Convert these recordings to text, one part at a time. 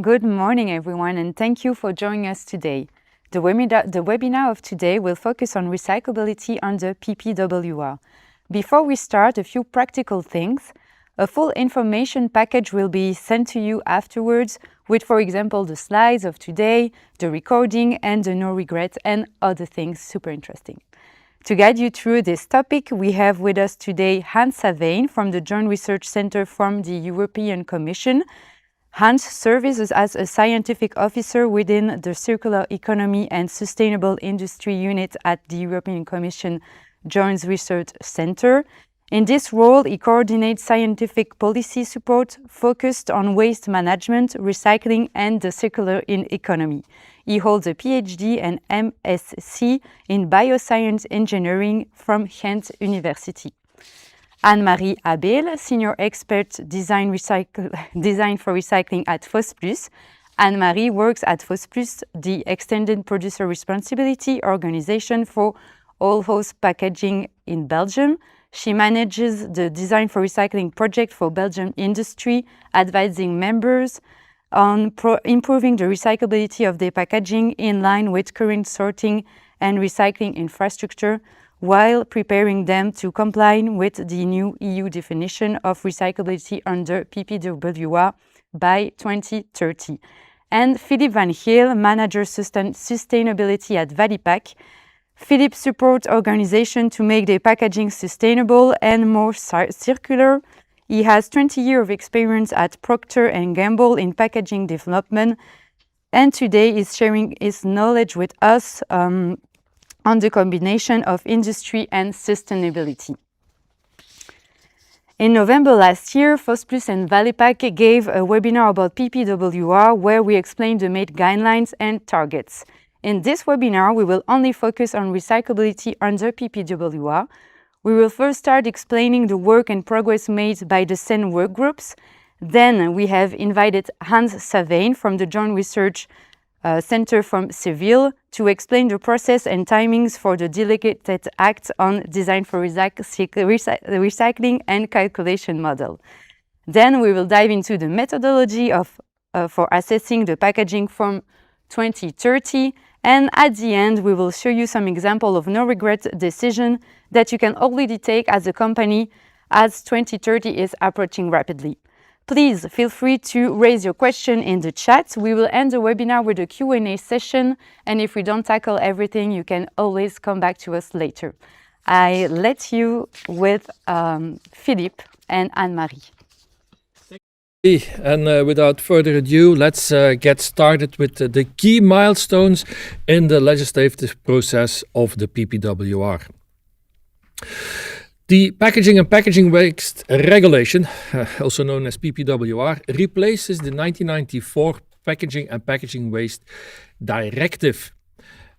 Good morning, everyone, and thank you for joining us today. The webinar of today will focus on recyclability under PPWR. Before we start, a few practical things. A full information package will be sent to you afterwards with, for example, the slides of today, the recording, and the no regret, and other things super interesting. To guide you through this topic, we have with us today Hans Savain from the Joint Research Center from the European Commission. Hans serves as a scientific officer within the Circular Economy and Sustainable Industry Unit at the European Commission Joint Research Center. In this role, he coordinates scientific policy support focused on waste management, recycling, and the circular economy. He holds a PhD and MSc in bioscience engineering from Ghent University. Anne-Marie Abel, Senior Expert Design for Recycling at Fost. Anne-Marie works at Fost, the Extended Producer Responsibility organization for all host packaging in Belgium. She manages the Design for Recycling project for Belgian industry, advising members on improving the recyclability of their packaging in line with current sorting and recycling infrastructure, while preparing them to comply with the new EU definition of recyclability under PPWR by 2030. And Philippe Van Geel, Manager Sustainability at Valipack. Philippe supports organizations to make their packaging sustainable and more circular. He has 20 years of experience at Procter & Gamble in packaging development, and today is sharing his knowledge with us on the combination of industry and sustainability. In November last year, Fost and Valipack gave a webinar about PPWR where we explained the main guidelines and targets. In this webinar, we will only focus on recyclability under PPWR. We will first start explaining the work and progress made by the 10 work groups. Then we have invited Hans Savain from the Joint Research Center from Seville to explain the process and timings for the delegated act on design for recycling and calculation model. Then we will dive into the methodology for assessing the packaging from 2030, and at the end we will show you some example of no regret decision that you can already take as a company as 2030 is approaching rapidly. Please feel free to raise your question in the chat. We will end the webinar with a Q&A session, and if we don't tackle everything, you can always come back to us later. I let you with Philippe and Anne-Marie. And without further ado, let's get started with the key milestones in the legislative process of the PPWR. The Packaging and Packaging Waste Regulation, also known as PPWR, replaces the 1994 Packaging and Packaging Waste Directive.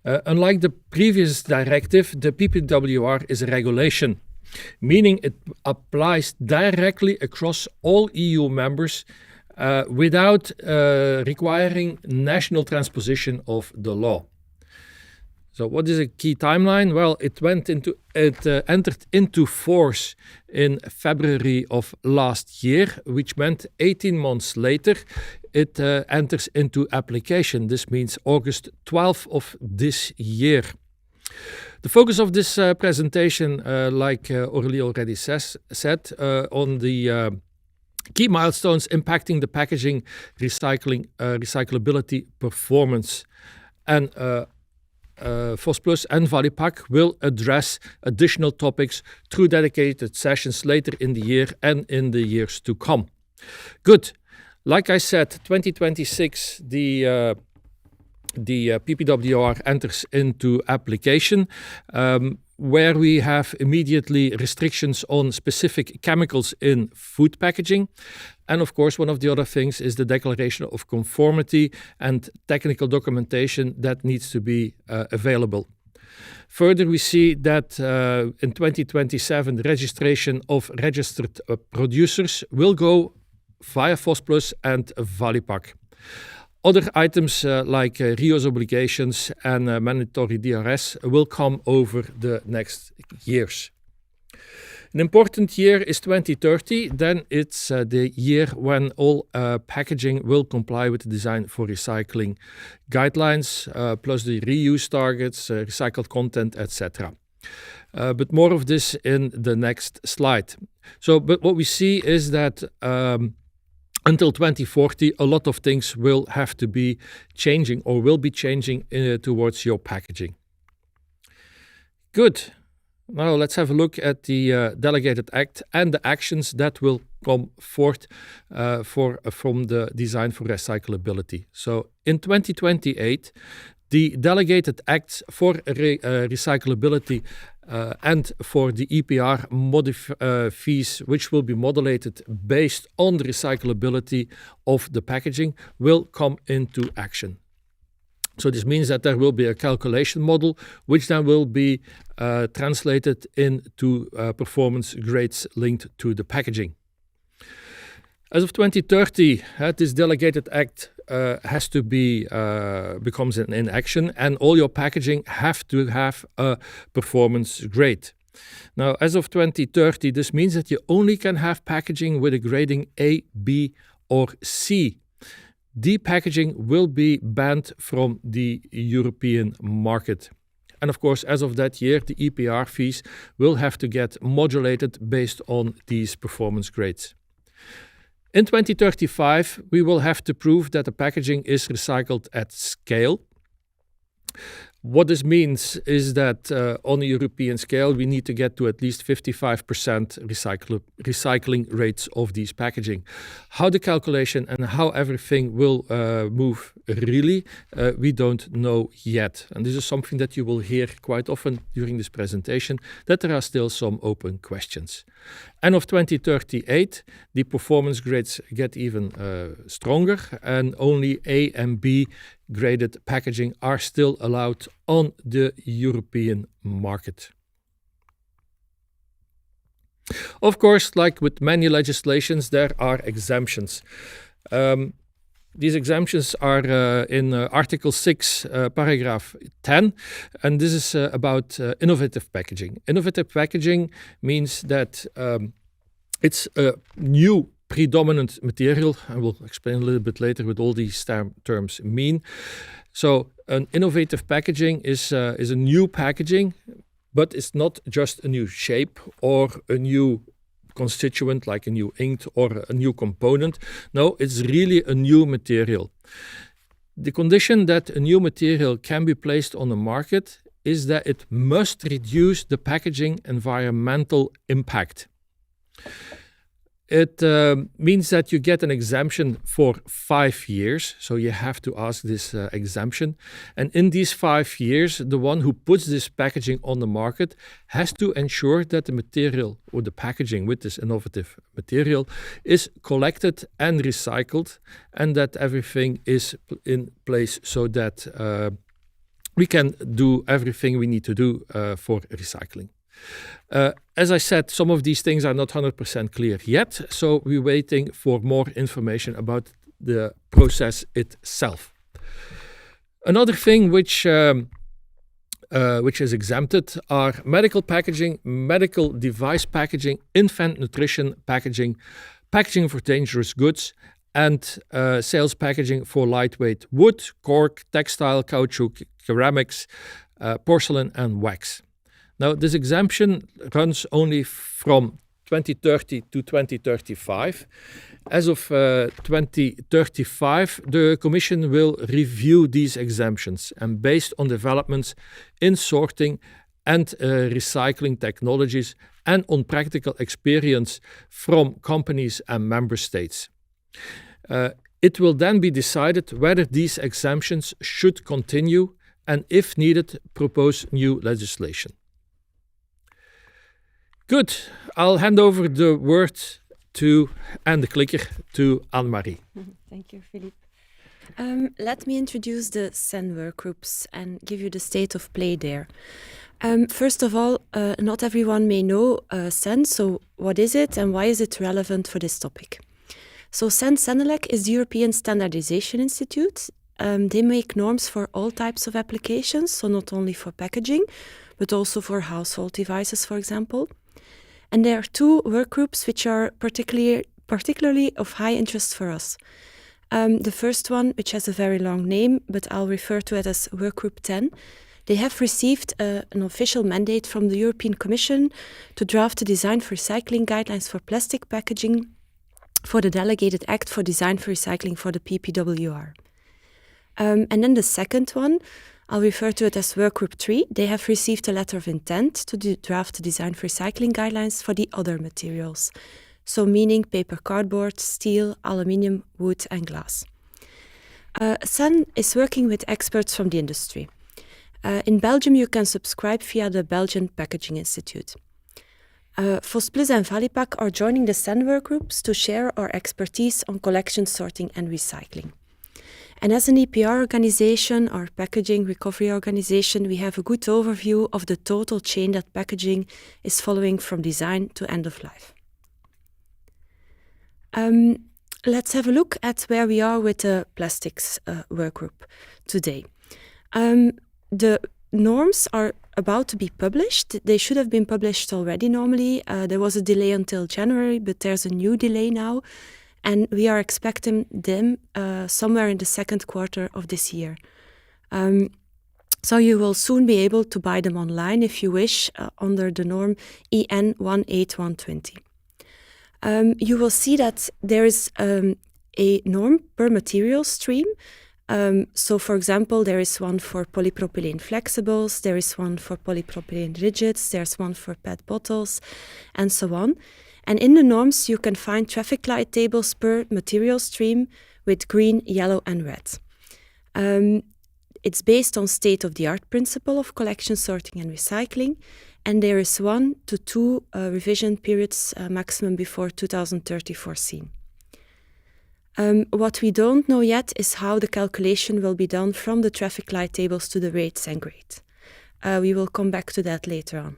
Unlike the previous directive, the PPWR is a regulation, meaning it applies directly across all EU members without requiring national transposition of the law. So what is a key timeline? Well, it entered into force in February of last year, which meant 18 months later it enters into application. This means August 12th of this year. The focus of this presentation, like Aurélie already said, on the key milestones impacting the packaging recyclability performance, and Fost Plus and Valipack will address additional topics through dedicated sessions later in the year and in the years to come. Good. Like I said, 2026, the PPWR enters into application, where we have immediately restrictions on specific chemicals in food packaging. And of course, one of the other things is the declaration of conformity and technical documentation that needs to be available. Further, we see that in 2027, the registration of registered producers will go via Fost Plus and Valipack. Other items like reuse obligations and mandatory DRS will come over the next years. An important year is 2030. Then it's the year when all packaging will comply with the Design for Recycling guidelines, plus the reuse targets, recycled content, etc. But more of this in the next slide. But what we see is that until 2040, a lot of things will have to be changing or will be changing towards your packaging. Good. Now let's have a look at the Delegated Act and the actions that will come forth from the Design for Recyclability. So in 2028, the Delegated Acts for Recyclability and for the EPR fees, which will be modulated based on the recyclability of the packaging, will come into action. So this means that there will be a calculation model, which then will be translated into performance grades linked to the packaging. As of 2030, this Delegated Act has to be becomes in action, and all your packaging have to have a performance grade. Now, as of 2030, this means that you only can have packaging with a grading A, B, or C. The packaging will be banned from the European market. And of course, as of that year, the EPR fees will have to get modulated based on these performance grades. In 2035, we will have to prove that the packaging is recycled at scale. What this means is that on a European scale, we need to get to at least 55% recycling rates of these packaging. How the calculation and how everything will move really, we don't know yet. And this is something that you will hear quite often during this presentation, that there are still some open questions. And of 2038, the performance grades get even stronger, and only A and B graded packaging are still allowed on the European market. Of course, like with many legislations, there are exemptions. These exemptions are in Article 6, paragraph 10, and this is about innovative packaging. Innovative packaging means that it's a new predominant material. I will explain a little bit later what all these terms mean. So an innovative packaging is a new packaging, but it's not just a new shape or a new constituent like a new ink or a new component. No, it's really a new material. The condition that a new material can be placed on the market is that it must reduce the packaging environmental impact. It means that you get an exemption for 5 years, so you have to ask this exemption. And in these 5 years, the one who puts this packaging on the market has to ensure that the material or the packaging with this innovative material is collected and recycled, and that everything is in place so that we can do everything we need to do for recycling. As I said, some of these things are not 100% clear yet, so we're waiting for more information about the process itself. Another thing which is exempted are medical packaging, medical device packaging, infant nutrition packaging, packaging for dangerous goods, and sales packaging for lightweight wood, cork, textile, caoutchouc, ceramics, porcelain, and wax. Now, this exemption runs only from 2030 to 2035. As of 2035, the Commission will review these exemptions, and based on developments in sorting and recycling technologies and on practical experience from companies and member states. It will then be decided whether these exemptions should continue and, if needed, propose new legislation. Good. I'll hand over the word and the clicker to Anne-Marie. Thank you, Philippe. Let me introduce the SEN work groups and give you the state of play there. First of all, not everyone may know SEN, so what is it and why is it relevant for this topic? So SEN-CENELEC is the European Standardization Institute. They make norms for all types of applications, so not only for packaging, but also for household devices, for example. And there are two work groups which are particularly of high interest for us. The first one, which has a very long name, but I'll refer to it as Workgroup 10, they have received an official mandate from the European Commission to draft a design for recycling guidelines for plastic packaging for the Delegated Act for Design for Recycling for the PPWR. And then the second one, I'll refer to it as Workgroup 3. They have received a letter of intent to draft a design for recycling guidelines for the other materials. So meaning paper, cardboard, steel, aluminium, wood and glass. SEN is working with experts from the industry. In Belgium, you can subscribe via the Belgian Packaging Institute. Fost Plus and Valipack are joining the SEN work groups to share our expertise on collection, sorting and recycling. And as an EPR organization, our packaging recovery organization, we have a good overview of the total chain that packaging is following from design to end of life. Let's have a look at where we are with the plastics workgroup today. The norms are about to be published. They should have been published already normally. There was a delay until January, but there's a new delay now. And we are expecting them somewhere in the second quarter of this year. So you will soon be able to buy them online if you wish under the norm EN 18120. You will see that there is a norm per material stream. So, for example, there is one for polypropylene flexibles, there is one for polypropylene rigids, there's one for PET bottles, and so on. And in the norms, you can find traffic light tables per material stream with green, yellow, and red. It's based on state-of-the-art principle of collection, sorting, and recycling. And there is 1 to 2 revision periods maximum before 2030 foreseen. What we don't know yet is how the calculation will be done from the traffic light tables to the rates and grades. We will come back to that later on.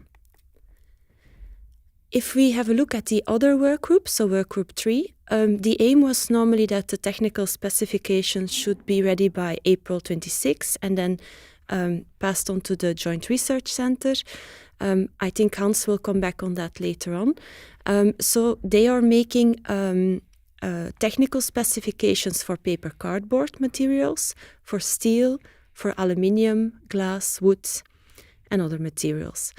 If we have a look at the other work groups, so work group 3, the aim was normally that the technical specifications should be ready by April 26 and then passed on to the Joint Research Center. I think Hans will come back on that later on. So they are making technical specifications for paper cardboard materials, for steel, for aluminium, glass, wood, and other materials.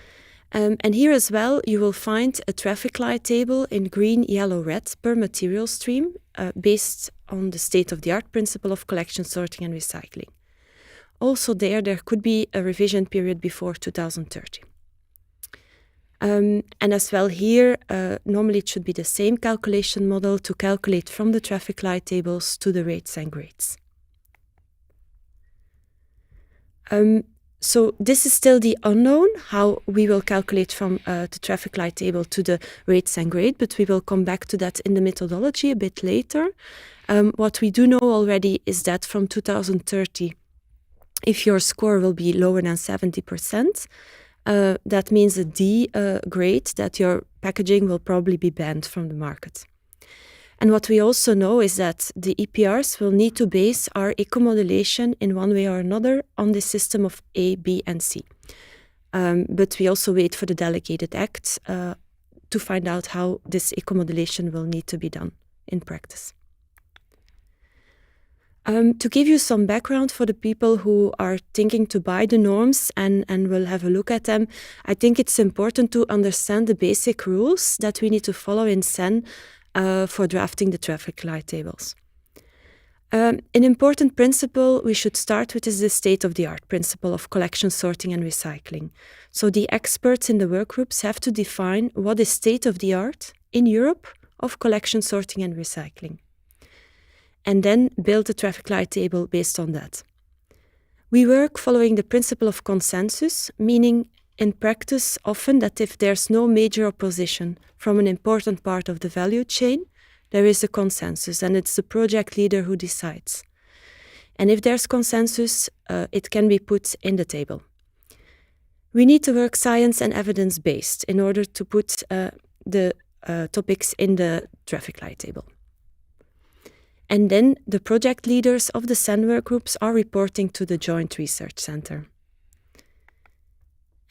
And here as well, you will find a traffic light table in green, yellow, red per material stream based on the state-of-the-art principle of collection, sorting, and recycling. Also there could be a revision period before 2030. And as well here, normally it should be the same calculation model to calculate from the traffic light tables to the rates and grades. So this is still the unknown, how we will calculate from the traffic light table to the rates and grade, but we will come back to that in the methodology a bit later. What we do know already is that from 2030, if your score will be lower than 70%, that means a D grade, that your packaging will probably be banned from the market. And what we also know is that the EPRs will need to base our eco-modulation in one way or another on the system of A, B, and C. But we also wait for the Delegated Act to find out how this eco-modulation will need to be done in practice. To give you some background for the people who are thinking to buy the norms and will have a look at them, I think it's important to understand the basic rules that we need to follow in SEN for drafting the traffic light tables. An important principle we should start with is the state-of-the-art principle of collection, sorting, and recycling. So the experts in the workgroups have to define what is state-of-the-art in Europe of collection, sorting, and recycling, and then build a traffic light table based on that. We work following the principle of consensus, meaning in practice often that if there's no major opposition from an important part of the value chain, there is a consensus and it's the project leader who decides. And if there's consensus, it can be put in the table. We need to work science and evidence-based in order to put the topics in the traffic light table. And then the project leaders of the SEN work groups are reporting to the Joint Research Center.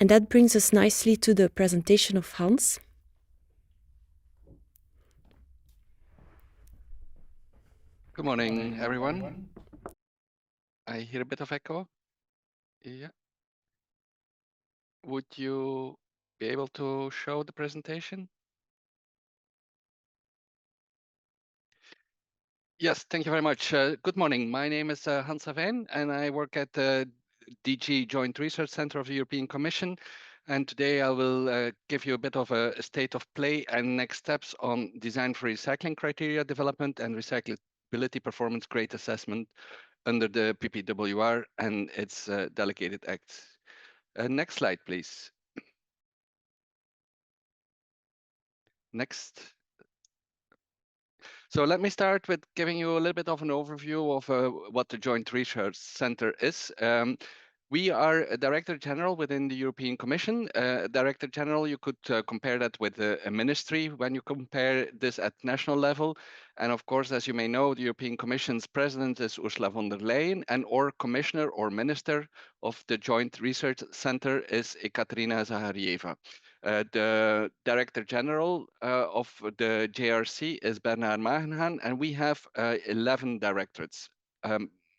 And that brings us nicely to the presentation of Hans. Good morning, everyone. I hear a bit of echo. Yeah. Would you be able to show the presentation? Yes, thank you very much. Good morning. My name is Hans Savijn, and I work at the DG Joint Research Center of the European Commission. And today I will give you a bit of a state of play and next steps on design for recycling criteria development and recyclability performance grade assessment under the PPWR and its delegated acts. Next slide, please. Next. So let me start with giving you a little bit of an overview of what the Joint Research Center is. We are a Director General within the European Commission. Director General, you could compare that with a ministry when you compare this at national level. And of course, as you may know, the European Commission's president is Ursula von der Leyen, and or commissioner or minister of the Joint Research Center is Ekaterina Zaharieva. The Director General of the JRC is Bernard Magenhaan, and we have 11 directorates.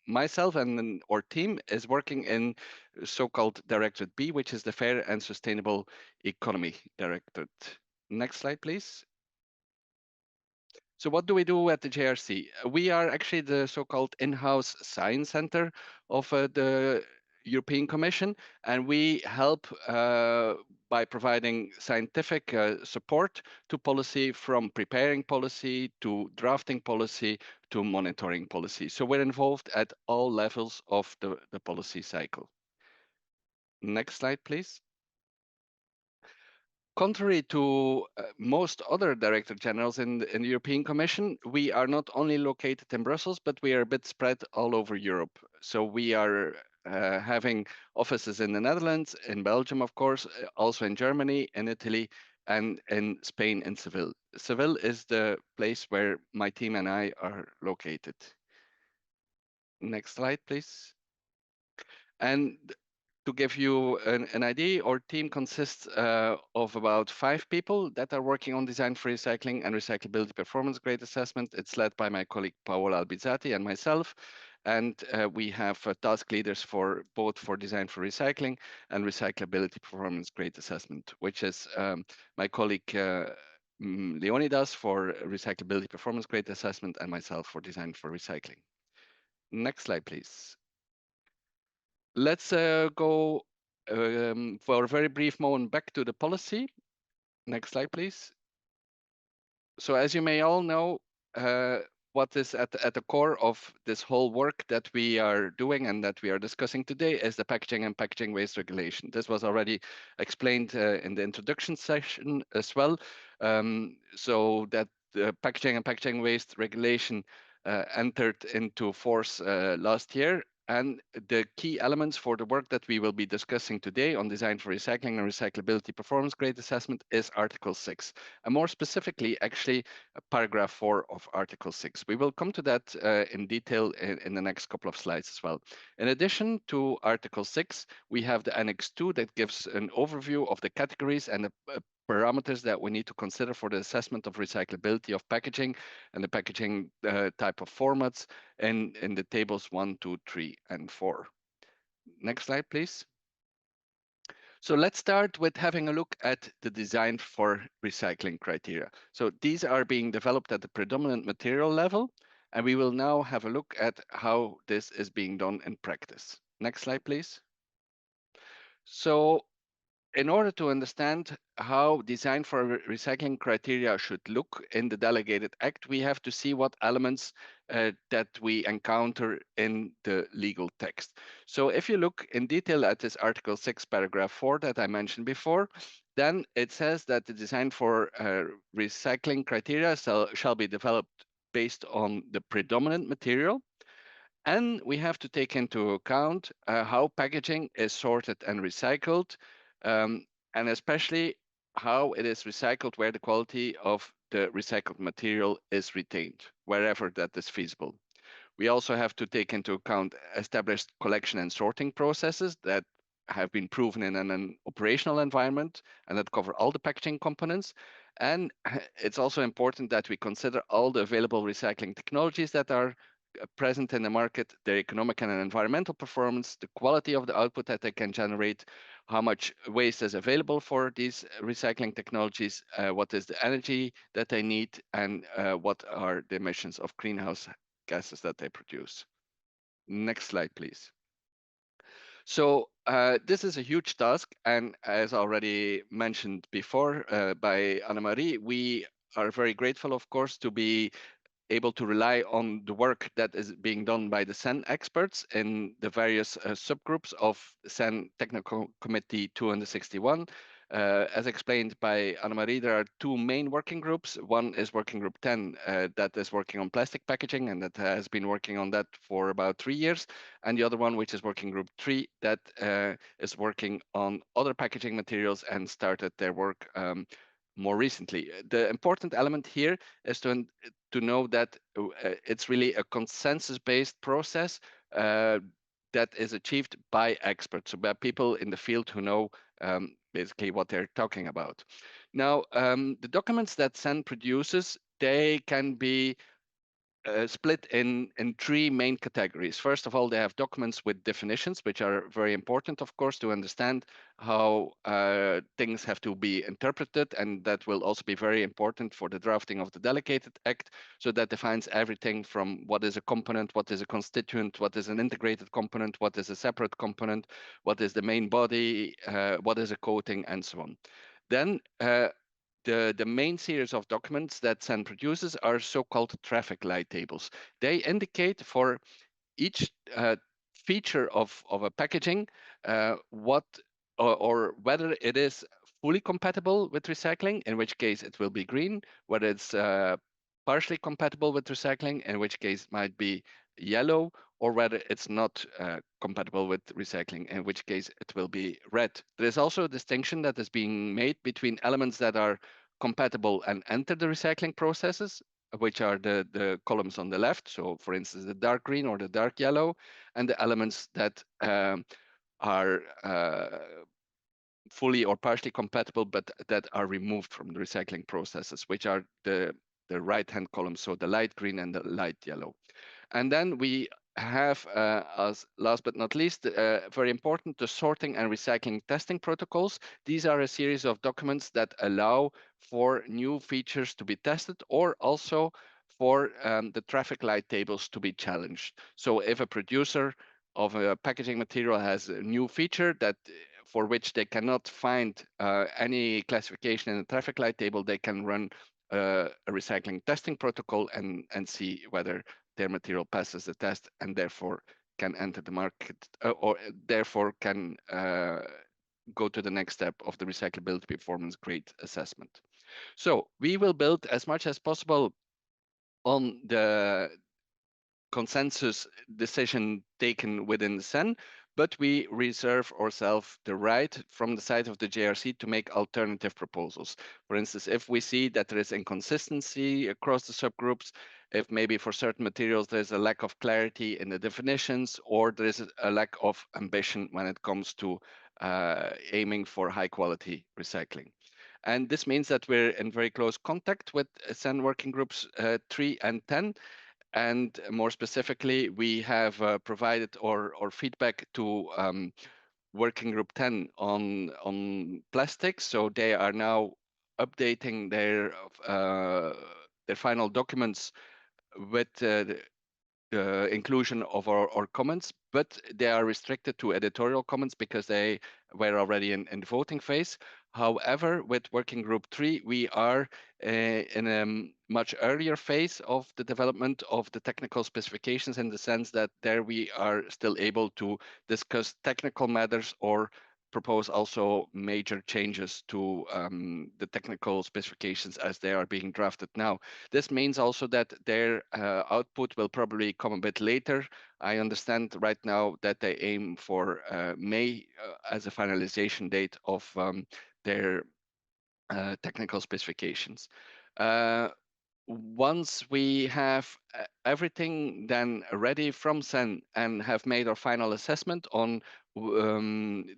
Myself and our team is working in so-called Directorate B, which is the Fair and Sustainable Economy Directorate. Next slide, please. So what do we do at the JRC? We are actually the so-called in-house science center of the European Commission, and we help by providing scientific support to policy, from preparing policy to drafting policy to monitoring policy. So we're involved at all levels of the policy cycle. Next slide, please. Contrary to most other director generals in the European Commission, we are not only located in Brussels, but we are a bit spread all over Europe. So we are having offices in the Netherlands, in Belgium, of course, also in Germany, in Italy, and in Spain and Seville. Seville is the place where my team and I are located. Next slide, please. And to give you an idea, our team consists of about 5 people that are working on design for recycling and recyclability performance grade assessment. It's led by my colleague Paola Albizzati and myself. And we have task leaders for both for design for recycling and recyclability performance grade assessment, which is my colleague Leonidas for recyclability performance grade assessment and myself for design for recycling. Next slide, please. Let's go for a very brief moment back to the policy. Next slide, please. So as you may all know, what is at the core of this whole work that we are doing and that we are discussing today is the packaging and packaging waste regulation. This was already explained in the introduction session as well. So that the packaging and packaging waste regulation entered into force last year. And the key elements for the work that we will be discussing today on design for recycling and recyclability performance grade assessment is Article 6, and more specifically, actually, paragraph 4 of Article 6. We will come to that in detail in the next couple of slides as well. In addition to Article 6, we have the Annex 2 that gives an overview of the categories and the parameters that we need to consider for the assessment of recyclability of packaging and the packaging type of formats in the tables 1, 2, 3, and 4. Next slide, please. So let's start with having a look at the design for recycling criteria. So these are being developed at the predominant material level, and we will now have a look at how this is being done in practice. Next slide, please. So in order to understand how design for recycling criteria should look in the delegated act, we have to see what elements that we encounter in the legal text. So if you look in detail at this Article 6, paragraph 4 that I mentioned before, then it says that the design for recycling criteria shall be developed based on the predominant material. And we have to take into account how packaging is sorted and recycled, and especially how it is recycled where the quality of the recycled material is retained, wherever that is feasible. We also have to take into account established collection and sorting processes that have been proven in an operational environment and that cover all the packaging components. And it's also important that we consider all the available recycling technologies that are present in the market, their economic and environmental performance, the quality of the output that they can generate, how much waste is available for these recycling technologies, what is the energy that they need, and what are the emissions of greenhouse gases that they produce. Next slide, please. So this is a huge task, and as already mentioned before by Annemarie, we are very grateful, of course, to be able to rely on the work that is being done by the CEN experts in the various subgroups of CEN Technical Committee 261. As explained by Annemarie, there are two main working groups. One is working group 10 that is working on plastic packaging and that has been working on that for about 3 years. And the other one, which is working group 3, that is working on other packaging materials and started their work more recently. The important element here is to know that it's really a consensus-based process that is achieved by experts, so by people in the field who know basically what they're talking about. Now, the documents that CEN produces, they can be split in three main categories. First of all, they have documents with definitions, which are very important, of course, to understand how things have to be interpreted, and that will also be very important for the drafting of the delegated act. So that defines everything from what is a component, what is a constituent, what is an integrated component, what is a separate component, what is the main body, what is a coating, and so on. Then the main series of documents that CEN produces are so-called traffic light tables. They indicate for each feature of a packaging what or whether it is fully compatible with recycling, in which case it will be green, whether it's partially compatible with recycling, in which case it might be yellow, or whether it's not compatible with recycling, in which case it will be red. There is also a distinction that is being made between elements that are compatible and enter the recycling processes, which are the columns on the left. So for instance, the dark green or the dark yellow, and the elements that are fully or partially compatible, but that are removed from the recycling processes, which are the right-hand column, so the light green and the light yellow. And then we have, as last but not least, very important, the sorting and recycling testing protocols. These are a series of documents that allow for new features to be tested, or also for the traffic light tables to be challenged. So if a producer of a packaging material has a new feature that for which they cannot find any classification in the traffic light table, they can run a recycling testing protocol and see whether their material passes the test and therefore can enter the market or therefore can go to the next step of the recyclability performance grade assessment. So we will build as much as possible on the consensus decision taken within the CEN, but we reserve ourselves the right from the side of the JRC to make alternative proposals. For instance, if we see that there is inconsistency across the subgroups, if maybe for certain materials there's a lack of clarity in the definitions, or there is a lack of ambition when it comes to aiming for high quality recycling. And this means that we're in very close contact with CEN working groups 3 and 10. And more specifically, we have provided our feedback to working group 10 on plastics. So they are now updating their final documents with the inclusion of our comments, but they are restricted to editorial comments because they were already in the voting phase. However, with working group 3, we are in a much earlier phase of the development of the technical specifications, in the sense that there we are still able to discuss technical matters or propose also major changes to the technical specifications as they are being drafted now. This means also that their output will probably come a bit later. I understand right now that they aim for May as a finalization date of their technical specifications. Once we have everything then ready from CEN and have made our final assessment on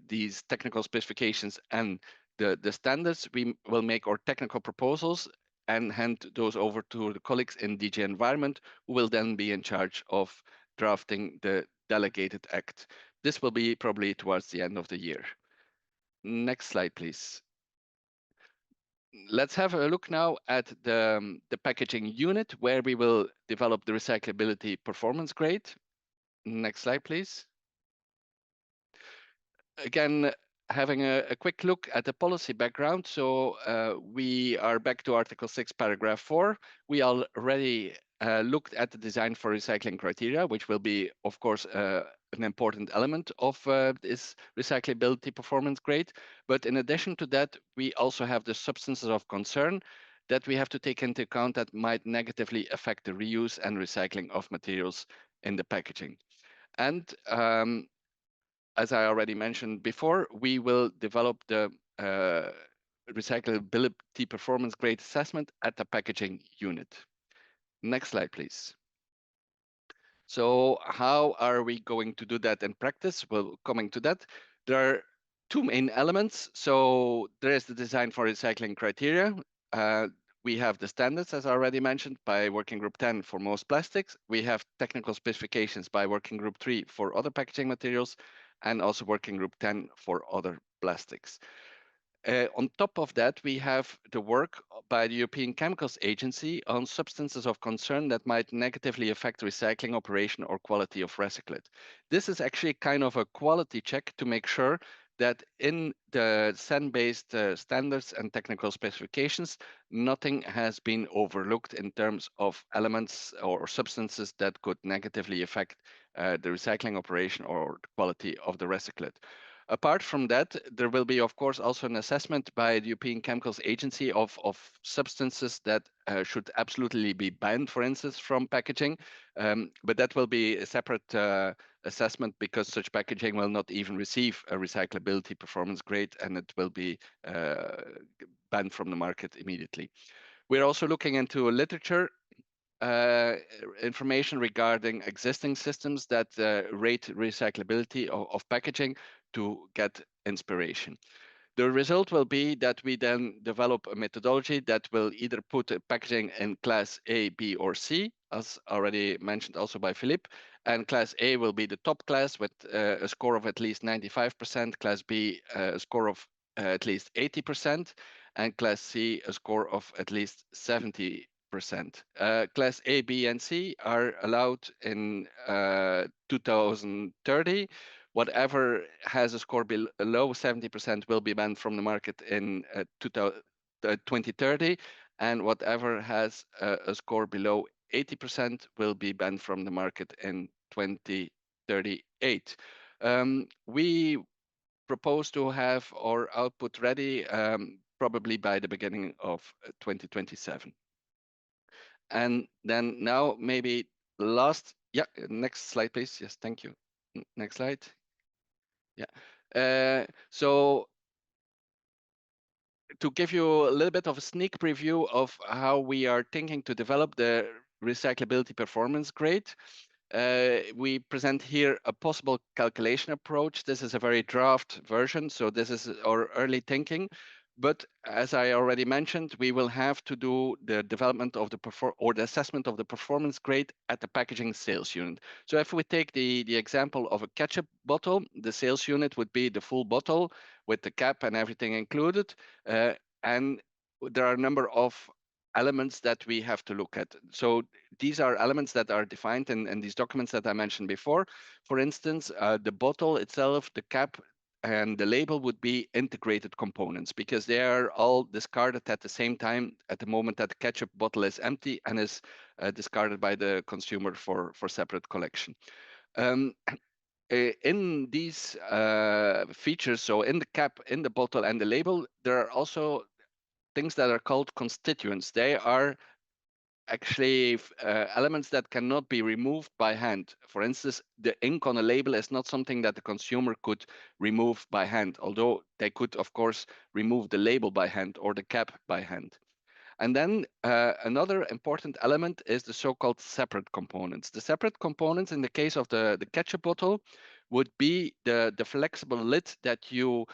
these technical specifications and the standards, we will make our technical proposals and hand those over to the colleagues in DG Environment, who will then be in charge of drafting the delegated act. This will be probably towards the end of the year. Next slide, please. Let's have a look now at the packaging unit where we will develop the recyclability performance grade. Next slide, please. Again, having a quick look at the policy background. So we are back to Article 6, paragraph 4. We already looked at the design for recycling criteria, which will be, of course, an important element of this recyclability performance grade. But in addition to that, we also have the substances of concern that we have to take into account that might negatively affect the reuse and recycling of materials in the packaging. And as I already mentioned before, we will develop the recyclability performance grade assessment at the packaging unit. Next slide, please. So how are we going to do that in practice? Well, coming to that, there are two main elements. So there is the design for recycling criteria. We have the standards, as I already mentioned, by Working Group 10 for most plastics. We have technical specifications by Working Group 3 for other packaging materials, and also Working Group 10 for other plastics. On top of that, we have the work by the European Chemicals Agency on substances of concern that might negatively affect recycling operation or quality of recyclate. This is actually kind of a quality check to make sure that in the SEN-based standards and technical specifications, nothing has been overlooked in terms of elements or substances that could negatively affect the recycling operation or the quality of the recyclate. Apart from that, there will be, of course, also an assessment by the European Chemicals Agency of substances that should absolutely be banned, for instance, from packaging. But that will be a separate assessment because such packaging will not even receive a recyclability performance grade and it will be banned from the market immediately. We're also looking into literature information regarding existing systems that rate recyclability of packaging to get inspiration. The result will be that we then develop a methodology that will either put packaging in class A, B, or C, as already mentioned also by Philippe. And class A will be the top class with a score of at least 95%, class B a score of at least 80%, and class C a score of at least 70%. Class A, B, and C are allowed in 2030. Whatever has a score below 70% will be banned from the market in 2030, and whatever has a score below 80% will be banned from the market in 2038. We propose to have our output ready probably by the beginning of 2027. And then now maybe last, next slide, please. Yes, thank you. Next slide. Yeah. So to give you a little bit of a sneak preview of how we are thinking to develop the recyclability performance grade, we present here a possible calculation approach. This is a very draft version, so this is our early thinking. But as I already mentioned, we will have to do the development of the assessment of the performance grade at the packaging sales unit. So if we take the example of a ketchup bottle, the sales unit would be the full bottle with the cap and everything included. And there are a number of elements that we have to look at. So these are elements that are defined in these documents that I mentioned before. For instance, the bottle itself, the cap, and the label would be integrated components because they are all discarded at the same time at the moment that the ketchup bottle is empty and is discarded by the consumer for separate collection. In these features, so in the cap, in the bottle, and the label, there are also things that are called constituents. They are actually elements that cannot be removed by hand. For instance, the ink on a label is not something that the consumer could remove by hand, although they could, of course, remove the label by hand or the cap by hand. And then another important element is the so-called separate components. The separate components in the case of the ketchup bottle would be the flexible lid that you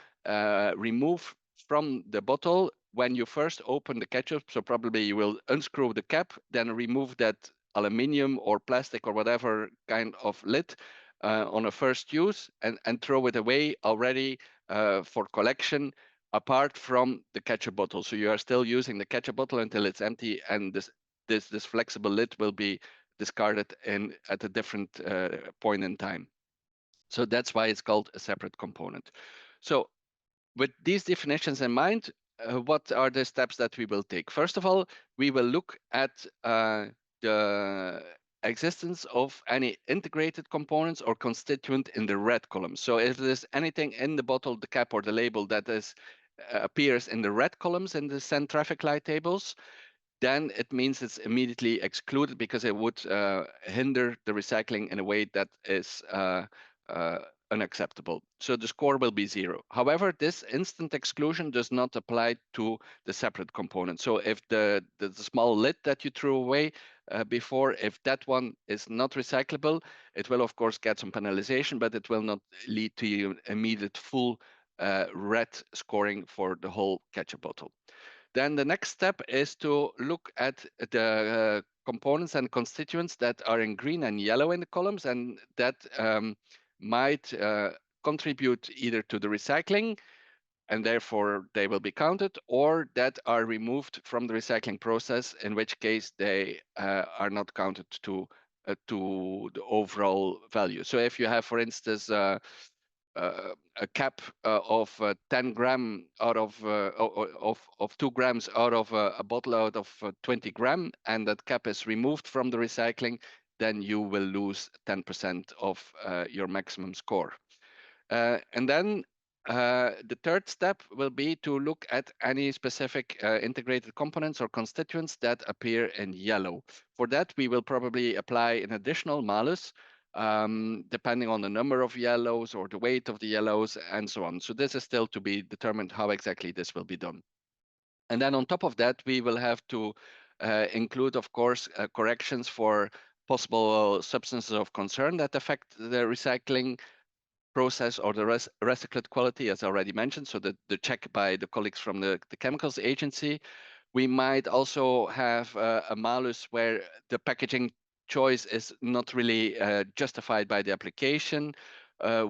remove from the bottle when you first open the ketchup, so probably you will unscrew the cap, then remove that aluminium or plastic or whatever kind of lid on a first use and throw it away already for collection apart from the ketchup bottle. So you are still using the ketchup bottle until it's empty, and this flexible lid will be discarded at a different point in time. So that's why it's called a separate component. So with these definitions in mind, what are the steps that we will take? First of all, we will look at the existence of any integrated components or constituent in the red column. So if there's anything in the bottle, the cap, or the label that appears in the red columns in the SEN traffic light tables, then it means it's immediately excluded because it would hinder the recycling in a way that is unacceptable. So the score will be 0. However, this instant exclusion does not apply to the separate component. So if the small lid that you threw away before, if that one is not recyclable, it will of course get some penalization, but it will not lead to immediate full red scoring for the whole ketchup bottle. Then the next step is to look at the components and constituents that are in green and yellow in the columns, and that might contribute either to the recycling, and therefore they will be counted, or that are removed from the recycling process, in which case they are not counted to the overall value. So if you have, for instance, a cap of 10 gram out of 2 grams out of a bottle out of 20 gram, and that cap is removed from the recycling, then you will lose 10% of your maximum score. And then the third step will be to look at any specific integrated components or constituents that appear in yellow. For that, we will probably apply an additional malus, depending on the number of yellows or the weight of the yellows and so on. So this is still to be determined how exactly this will be done. And then on top of that, we will have to include, of course, corrections for possible substances of concern that affect the recycling process or the recyclate quality, as I already mentioned, so the check by the colleagues from the chemicals agency. We might also have a malus where the packaging choice is not really justified by the application,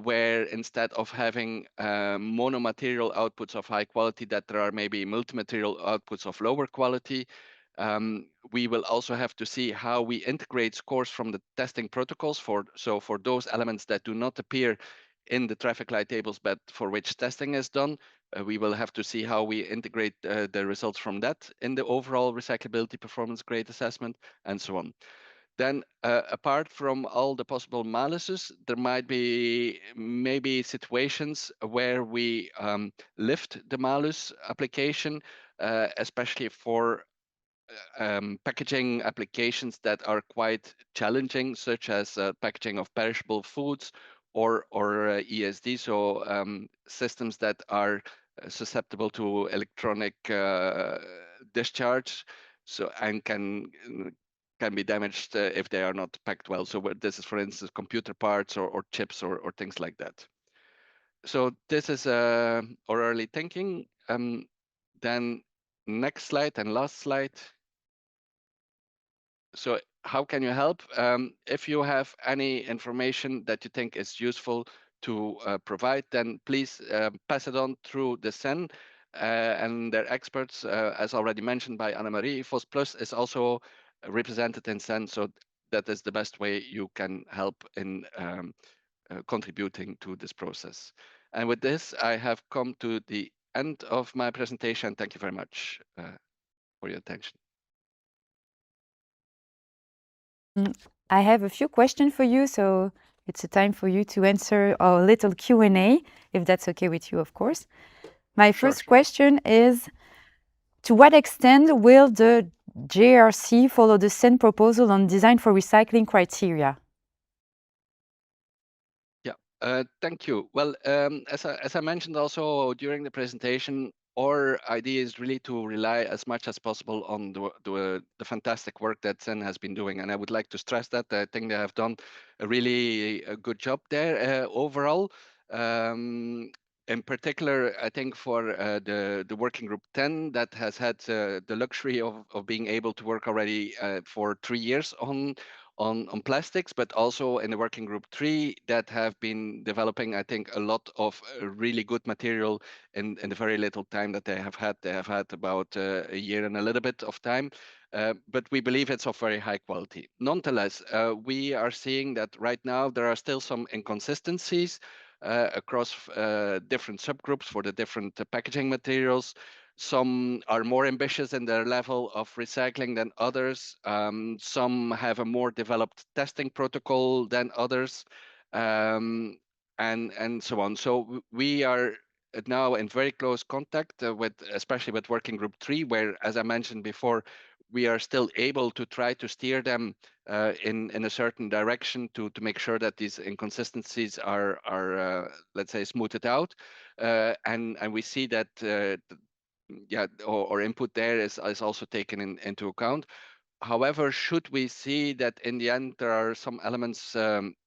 where instead of having monomaterial outputs of high quality, that there are maybe multi-material outputs of lower quality. We will also have to see how we integrate scores from the testing protocols for those elements that do not appear in the traffic light tables, but for which testing is done. We will have to see how we integrate the results from that in the overall recyclability performance grade assessment, and so on. Then, apart from all the possible maluses, there might be maybe situations where we lift the malus application, especially for packaging applications that are quite challenging, such as packaging of perishable foods or ESD, so systems that are susceptible to electronic discharge, so and can be damaged if they are not packed well. So this is, for instance, computer parts or chips or things like that. So this is our early thinking. Then next slide and last slide. So how can you help? If you have any information that you think is useful to provide, then please pass it on through the SEN and their experts. As already mentioned by Anna-Marie, Fost Plus is also represented in SEN, so that is the best way you can help in contributing to this process. And with this, I have come to the end of my presentation. Thank you very much for your attention. I have a few questions for you, so it's a time for you to answer our little Q&A, if that's okay with you, of course. My first question is, to what extent will the JRC follow the SEN proposal on design for recycling criteria? Yeah, thank you. Well, as I mentioned also during the presentation, our idea is really to rely as much as possible on the fantastic work that SEN has been doing. And I would like to stress that. I think they have done a really good job there overall. in particular, I think for the working group 10 that has had the luxury of being able to work already for 3 years on plastics, but also in the working group 3 that have been developing, I think, a lot of really good material in the very little time that they have had. They have had about a year and a little bit of time. But we believe it's of very high quality. Nonetheless, we are seeing that right now there are still some inconsistencies across different subgroups for the different packaging materials. Some are more ambitious in their level of recycling than others. Some have a more developed testing protocol than others, and so on. So we are now in very close contact with, especially with Working Group 3, where, as I mentioned before, we are still able to try to steer them in a certain direction to make sure that these inconsistencies are let's say smoothed out, and we see that or input there is also taken into account. However, should we see that in the end there are some elements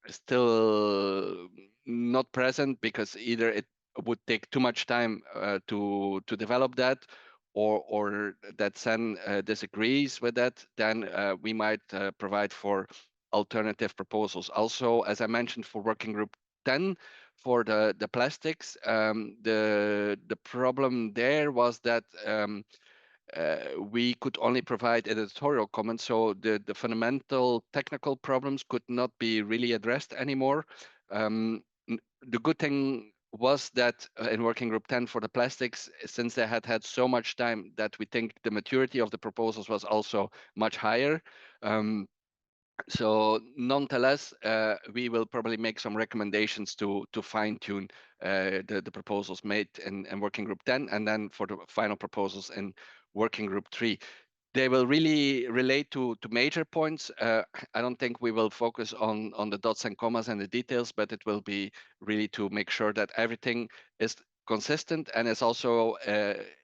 still not present because either it would take too much time to develop that, or that SEN disagrees with that, then we might provide for alternative proposals. Also, as I mentioned, for Working Group 10, for the plastics, the problem there was that we could only provide editorial comments, so the fundamental technical problems could not be really addressed anymore. The good thing was that in Working Group 10 for the plastics, since they had had so much time, that we think the maturity of the proposals was also much higher. So nonetheless, we will probably make some recommendations to fine-tune the proposals made in Working Group 10, and then for the final proposals in Working Group 3. They will really relate to major points. I don't think we will focus on the dots and commas and the details, but it will be really to make sure that everything is consistent and is also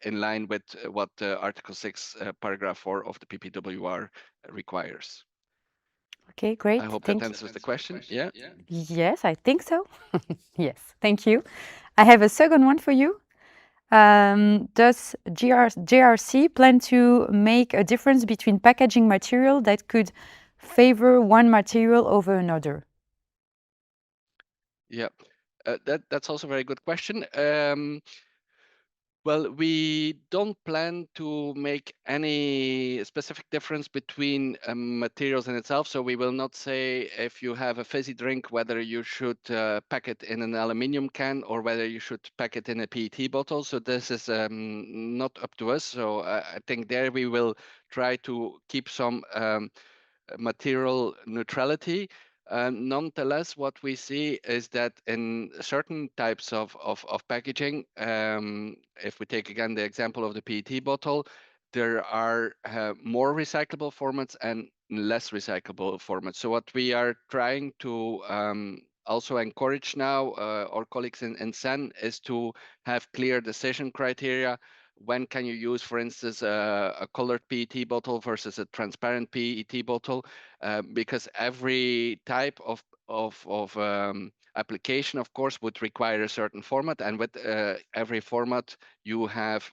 in line with what Article 6, Paragraph 4 of the PPWR requires. Okay, great. I hope Thank that you. answers the question. Yeah. Yes, I think so. Yes, thank you. I have a second one for you. Does JRC plan to make a difference between packaging material that could favor one material over another? Yeah, that's also a very good question. Well, we don't plan to make any specific difference between materials in itself. So we will not say if you have a fizzy drink, whether you should pack it in an aluminium can or whether you should pack it in a PET bottle. So this is not up to us. So I think there we will try to keep some material neutrality. Nonetheless, what we see is that in certain types of packaging, if we take again the example of the PET bottle, there are more recyclable formats and less recyclable formats. So what we are trying to also encourage now, our colleagues in SEN, is to have clear decision criteria. When can you use, for instance, a colored PET bottle versus a transparent PET bottle? Because every type of application, of course, would require a certain format, and with every format, you have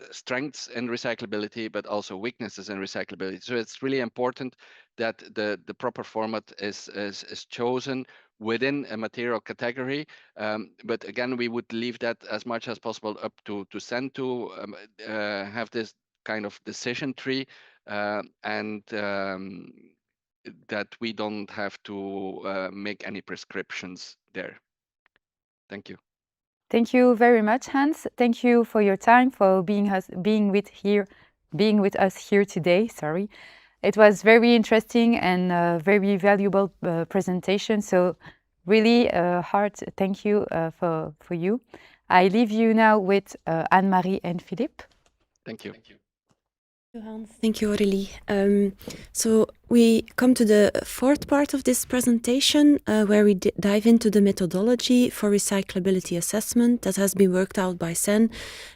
strengths in recyclability, but also weaknesses in recyclability. So it's really important that the proper format is chosen within a material category. But again, we would leave that as much as possible up to SEN to have this kind of decision tree, and that we don't have to make any prescriptions there. Thank you. Thank you very much, Hans. Thank you for your time, for being with us here today. Sorry, it was very interesting and very valuable presentation. So really, heart thank you for you. I leave you now with Anne-Marie and Philippe. Thank you. Thank you, Hans. Thank you, Aurélie. So we come to the fourth part of this presentation, where we dive into the methodology for recyclability assessment that has been worked out by SEN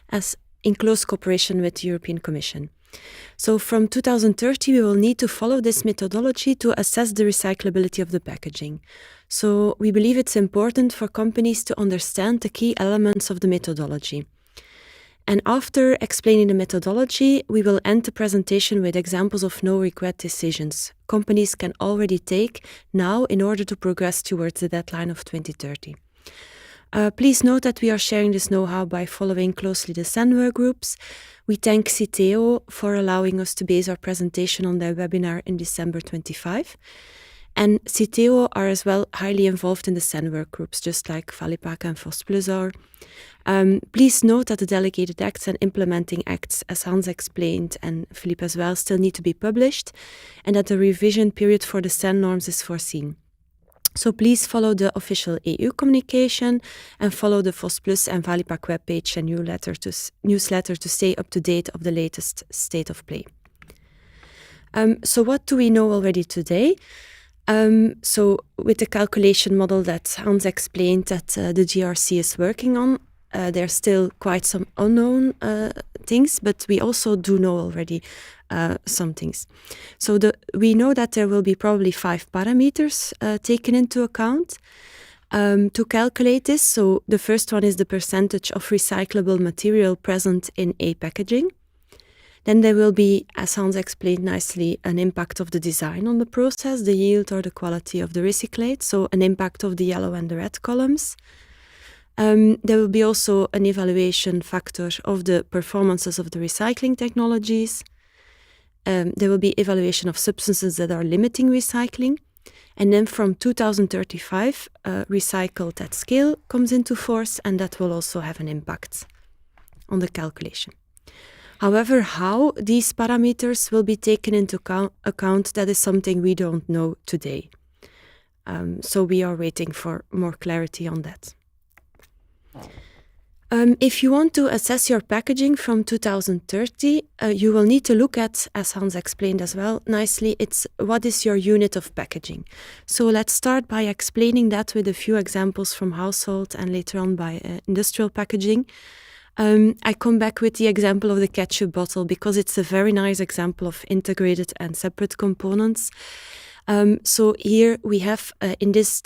as in close cooperation with the European Commission. So from 2030, we will need to follow this methodology to assess the recyclability of the packaging. So we believe it's important for companies to understand the key elements of the methodology. And after explaining the methodology, we will end the presentation with examples of no-regret decisions companies can already take now in order to progress towards the deadline of 2030. Please note that we are sharing this know-how by following closely the SEN groups. We thank Citeo for allowing us to base our presentation on their webinar in December 25. And Citeo are as well highly involved in the SEN work groups, just like Valipac and Fost are. Please note that the delegated acts and implementing acts, as Hans explained and Philippe as well, still need to be published, and that the revision period for the SEN norms is foreseen. So please follow the official EU communication and follow the Fost Plus and Valipac webpage and newsletter to stay up to date of the latest state of play. So what do we know already today? So with the calculation model that Hans explained that the GRC is working on, there's still quite some unknown things, but we also do know already some things. So we know that there will be probably 5 parameters taken into account to calculate this. So the first one is the percentage of recyclable material present in a packaging. Then there will be, as Hans explained nicely, an impact of the design on the process, the yield or the quality of the recyclate, so an impact of the yellow and the red columns. There will be also an evaluation factor of the performances of the recycling technologies. There will be evaluation of substances that are limiting recycling. And then from 2035, recycled at scale comes into force, and that will also have an impact on the calculation. However, how these parameters will be taken into account, that is something we don't know today. So we are waiting for more clarity on that. If you want to assess your packaging from 2030, you will need to look at, as Hans explained as well nicely, it's what is your unit of packaging. So let's start by explaining that with a few examples from household and later on by industrial packaging. I come back with the example of the ketchup bottle because it's a very nice example of integrated and separate components. So here we have in this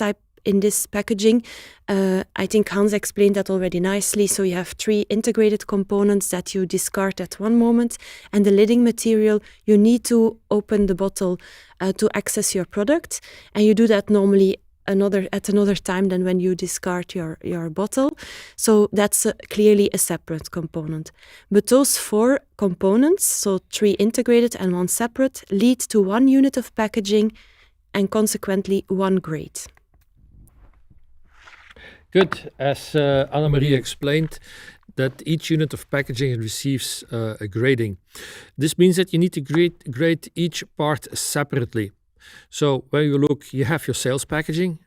packaging, I think Hans explained that already nicely. So you have 3 integrated components that you discard at one moment, and the lidding material, you need to open the bottle to access your product, and you do that normally at another time than when you discard your bottle. So that's clearly a separate component. But those 4 components, so 3 integrated and 1 separate, lead to 1 unit of packaging and consequently 1 grade. Good. As Annemarie explained, that each unit of packaging receives a grading. This means that you need to grade each part separately. So when you look, you have your sales packaging.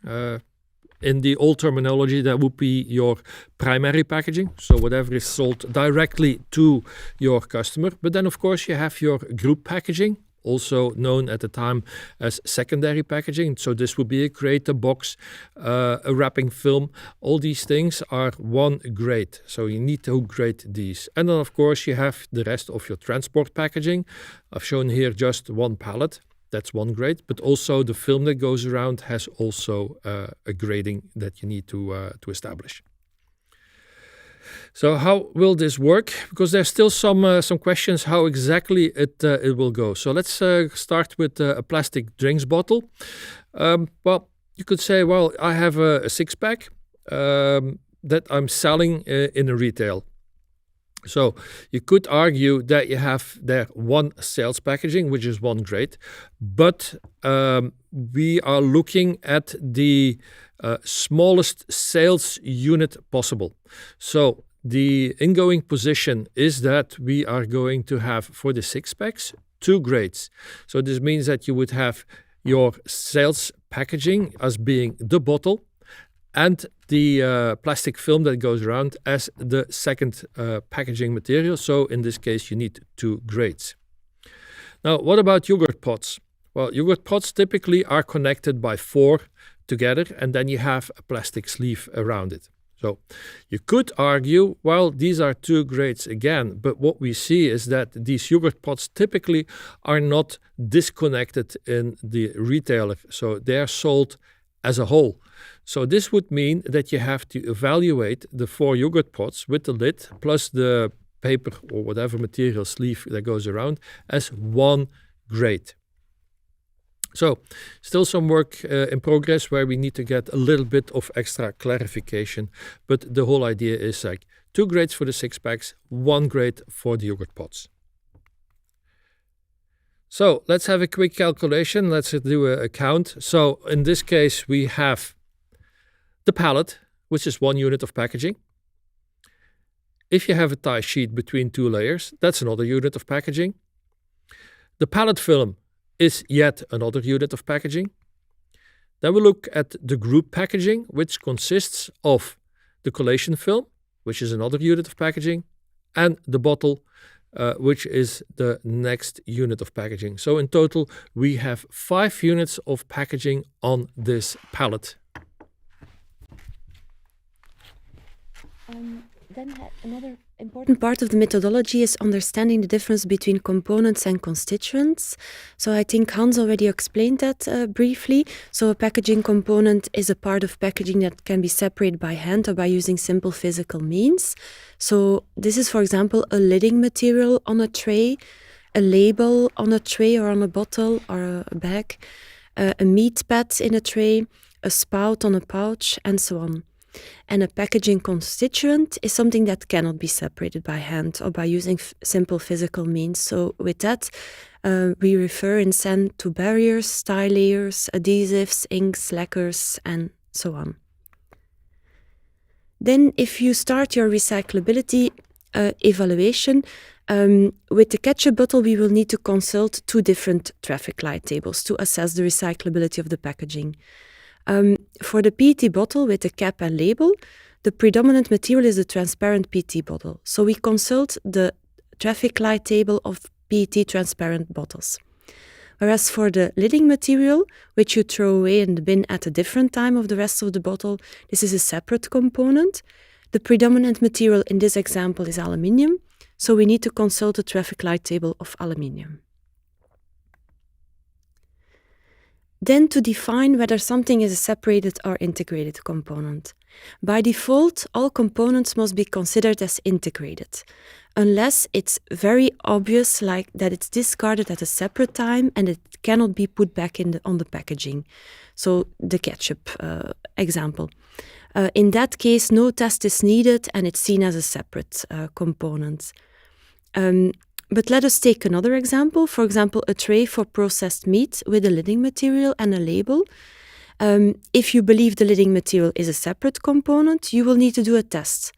In the old terminology, that would be your primary packaging, so whatever is sold directly to your customer. But then, of course, you have your group packaging, also known at the time as secondary packaging. So this would be a crate, a box, a wrapping film. All these things are 1 grade. So you need to grade these. And then, of course, you have the rest of your transport packaging. I've shown here just 1 pallet. That's 1 grade, but also the film that goes around has also a grading that you need to establish. So how will this work? Because there's still some questions how exactly it will go. So let's start with a plastic drinks bottle. Well, you could say, well, I have a 6-pack that I'm selling in a retail. So you could argue that you have there 1 sales packaging, which is 1 grade, but we are looking at the smallest sales unit possible. So the ingoing position is that we are going to have, for the 6-packs, 2 grades. So this means that you would have your sales packaging as being the bottle, and the plastic film that goes around as the second packaging material. So in this case, you need 2 grades. Now, what about yogurt pots? Well, yogurt pots typically are connected by 4 together, and then you have a plastic sleeve around it. So you could argue, well, these are 2 grades again, but what we see is that these yogurt pots typically are not disconnected in the retailer. So they are sold as a whole. So this would mean that you have to evaluate the 4 yogurt pots with the lid plus the paper or whatever material sleeve that goes around as one grade. So still some work in progress where we need to get a little bit of extra clarification, but the whole idea is like 2 grades for the 6-packs, 1 grade for the yogurt pots. So let's have a quick calculation. Let's do a count. So in this case, we have the pallet, which is 1 unit of packaging. If you have a tie sheet between 2 layers, that's another unit of packaging. The pallet film is yet another unit of packaging. Then we look at the group packaging, which consists of the collation film, which is another unit of packaging, and the bottle, which is the next unit of packaging. So in total, we have 5 units of packaging on this pallet. Then another important part of the methodology is understanding the difference between components and constituents. So I think Hans already explained that briefly. So a packaging component is a part of packaging that can be separated by hand or by using simple physical means. So this is, for example, a lidding material on a tray, a label on a tray or on a bottle or a bag, a meat pad in a tray, a spout on a pouch, and so on. And a packaging constituent is something that cannot be separated by hand or by using simple physical means. So with that, we refer in SEN to barriers, tie layers, adhesives, inks, lacquers, and so on. Then if you start your recyclability evaluation, with the ketchup bottle, we will need to consult 2 different traffic light tables to assess the recyclability of the packaging. For the PET bottle with the cap and label, the predominant material is the transparent PET bottle. So we consult the traffic light table of PET transparent bottles. Whereas for the lidding material, which you throw away in the bin at a different time of the rest of the bottle, this is a separate component. The predominant material in this example is aluminium, so we need to consult the traffic light table of aluminium. Then to define whether something is a separated or integrated component. By default, all components must be considered as integrated, unless it's very obvious, like that it's discarded at a separate time and it cannot be put back on the packaging. So the ketchup example. In that case, no test is needed and it's seen as a separate component. But let us take another example. For example, a tray for processed meat with a lidding material and a label. If you believe the lidding material is a separate component, you will need to do a test.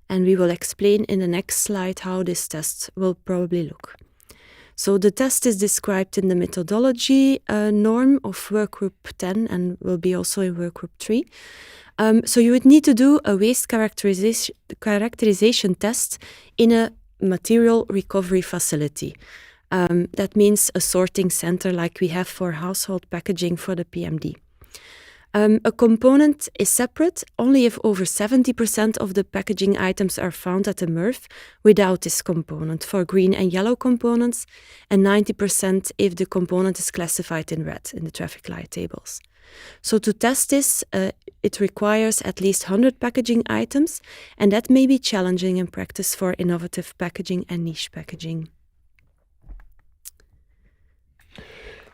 And we will explain in the next slide how this test will probably look. So the test is described in the methodology norm of Workgroup 10 and will be also in Workgroup 3. So you would need to do a waste characterization test in a material recovery facility. That means a sorting center like we have for household packaging for the PMD. A component is separate only if over 70% of the packaging items are found at the MRF without this component for green and yellow components, and 90% if the component is classified in red in the traffic light tables. So to test this, it requires at least 100 packaging items, and that may be challenging in practice for innovative packaging and niche packaging.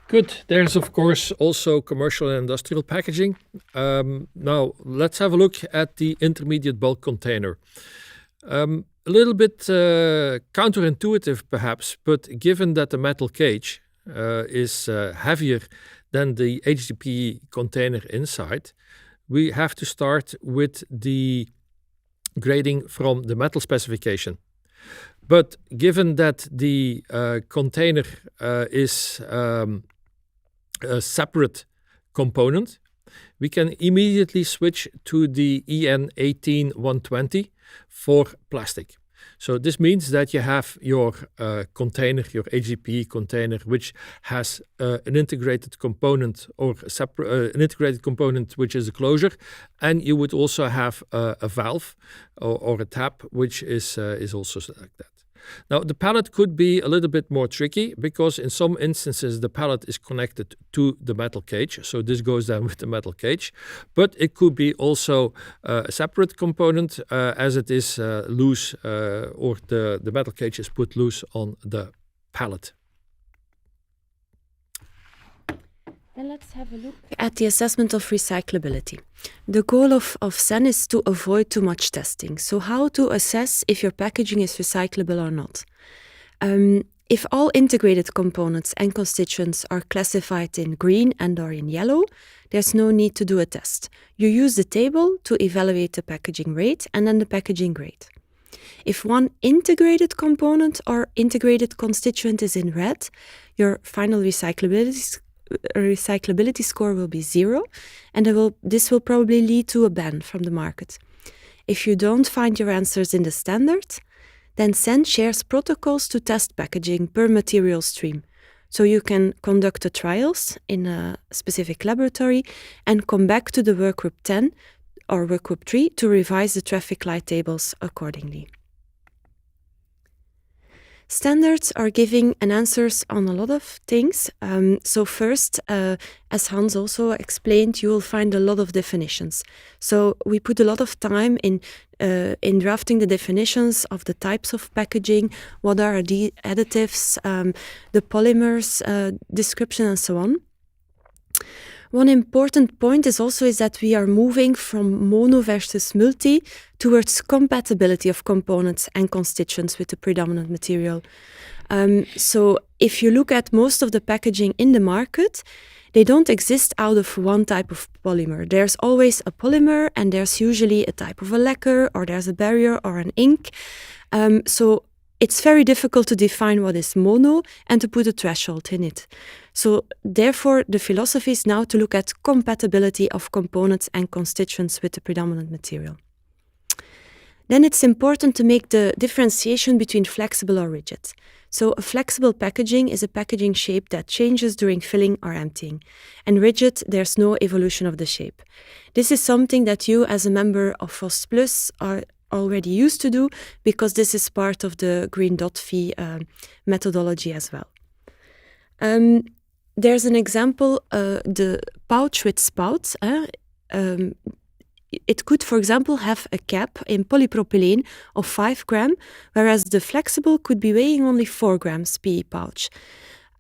Good. There's, of course, also commercial and industrial packaging. Now, let's have a look at the intermediate bulk container. A little bit counterintuitive, perhaps, but given that the metal cage is heavier than the HDPE container inside, we have to start with the grading from the metal specification. But given that the container is a separate component, we can immediately switch to the EN 18120 for plastic. So this means that you have your container, your HDPE container, which has an integrated component or an integrated component which is a closure, and you would also have a valve or a tap which is also like that. Now, the pallet could be a little bit more tricky because in some instances the pallet is connected to the metal cage. So this goes down with the metal cage. But it could be also a separate component as it is loose or the metal cage is put loose on the pallet. Then let's have a look at the assessment of recyclability. The goal of SEN is to avoid too much testing. So how to assess if your packaging is recyclable or not. If all integrated components and constituents are classified in green and or in yellow, there's no need to do a test. You use the table to evaluate the packaging rate and then the packaging grade. If one integrated component or integrated constituent is in red, your final recyclability score will be 0, and this will probably lead to a ban from the market. If you don't find your answers in the standard, then SEN shares protocols to test packaging per material stream. So you can conduct the trials in a specific laboratory and come back to the workgroup 10 or workgroup 3 to revise the traffic light tables accordingly. Standards are giving an answers on a lot of things. So first, as Hans also explained, you will find a lot of definitions. So we put a lot of time in drafting the definitions of the types of packaging, what are the additives, the polymers, description, and so on. One important point is that we are moving from mono versus multi towards compatibility of components and constituents with the predominant material. So if you look at most of the packaging in the market, they don't exist out of one type of polymer. There's always a polymer and there's usually a type of a lacquer or there's a barrier or an ink. So it's very difficult to define what is mono and to put a threshold in it. So therefore, the philosophy is now to look at compatibility of components and constituents with the predominant material. Then it's important to make the differentiation between flexible or rigid. So a flexible packaging is a packaging shape that changes during filling or emptying. And rigid, there's no evolution of the shape. This is something that you as a member of Fost Plus are already used to do because this is part of the Green Dot Fee methodology as well. There's an example, the pouch with spout. It could, for example, have a cap in polypropylene of 5 grams, whereas the flexible could be weighing only 4 grams PE pouch.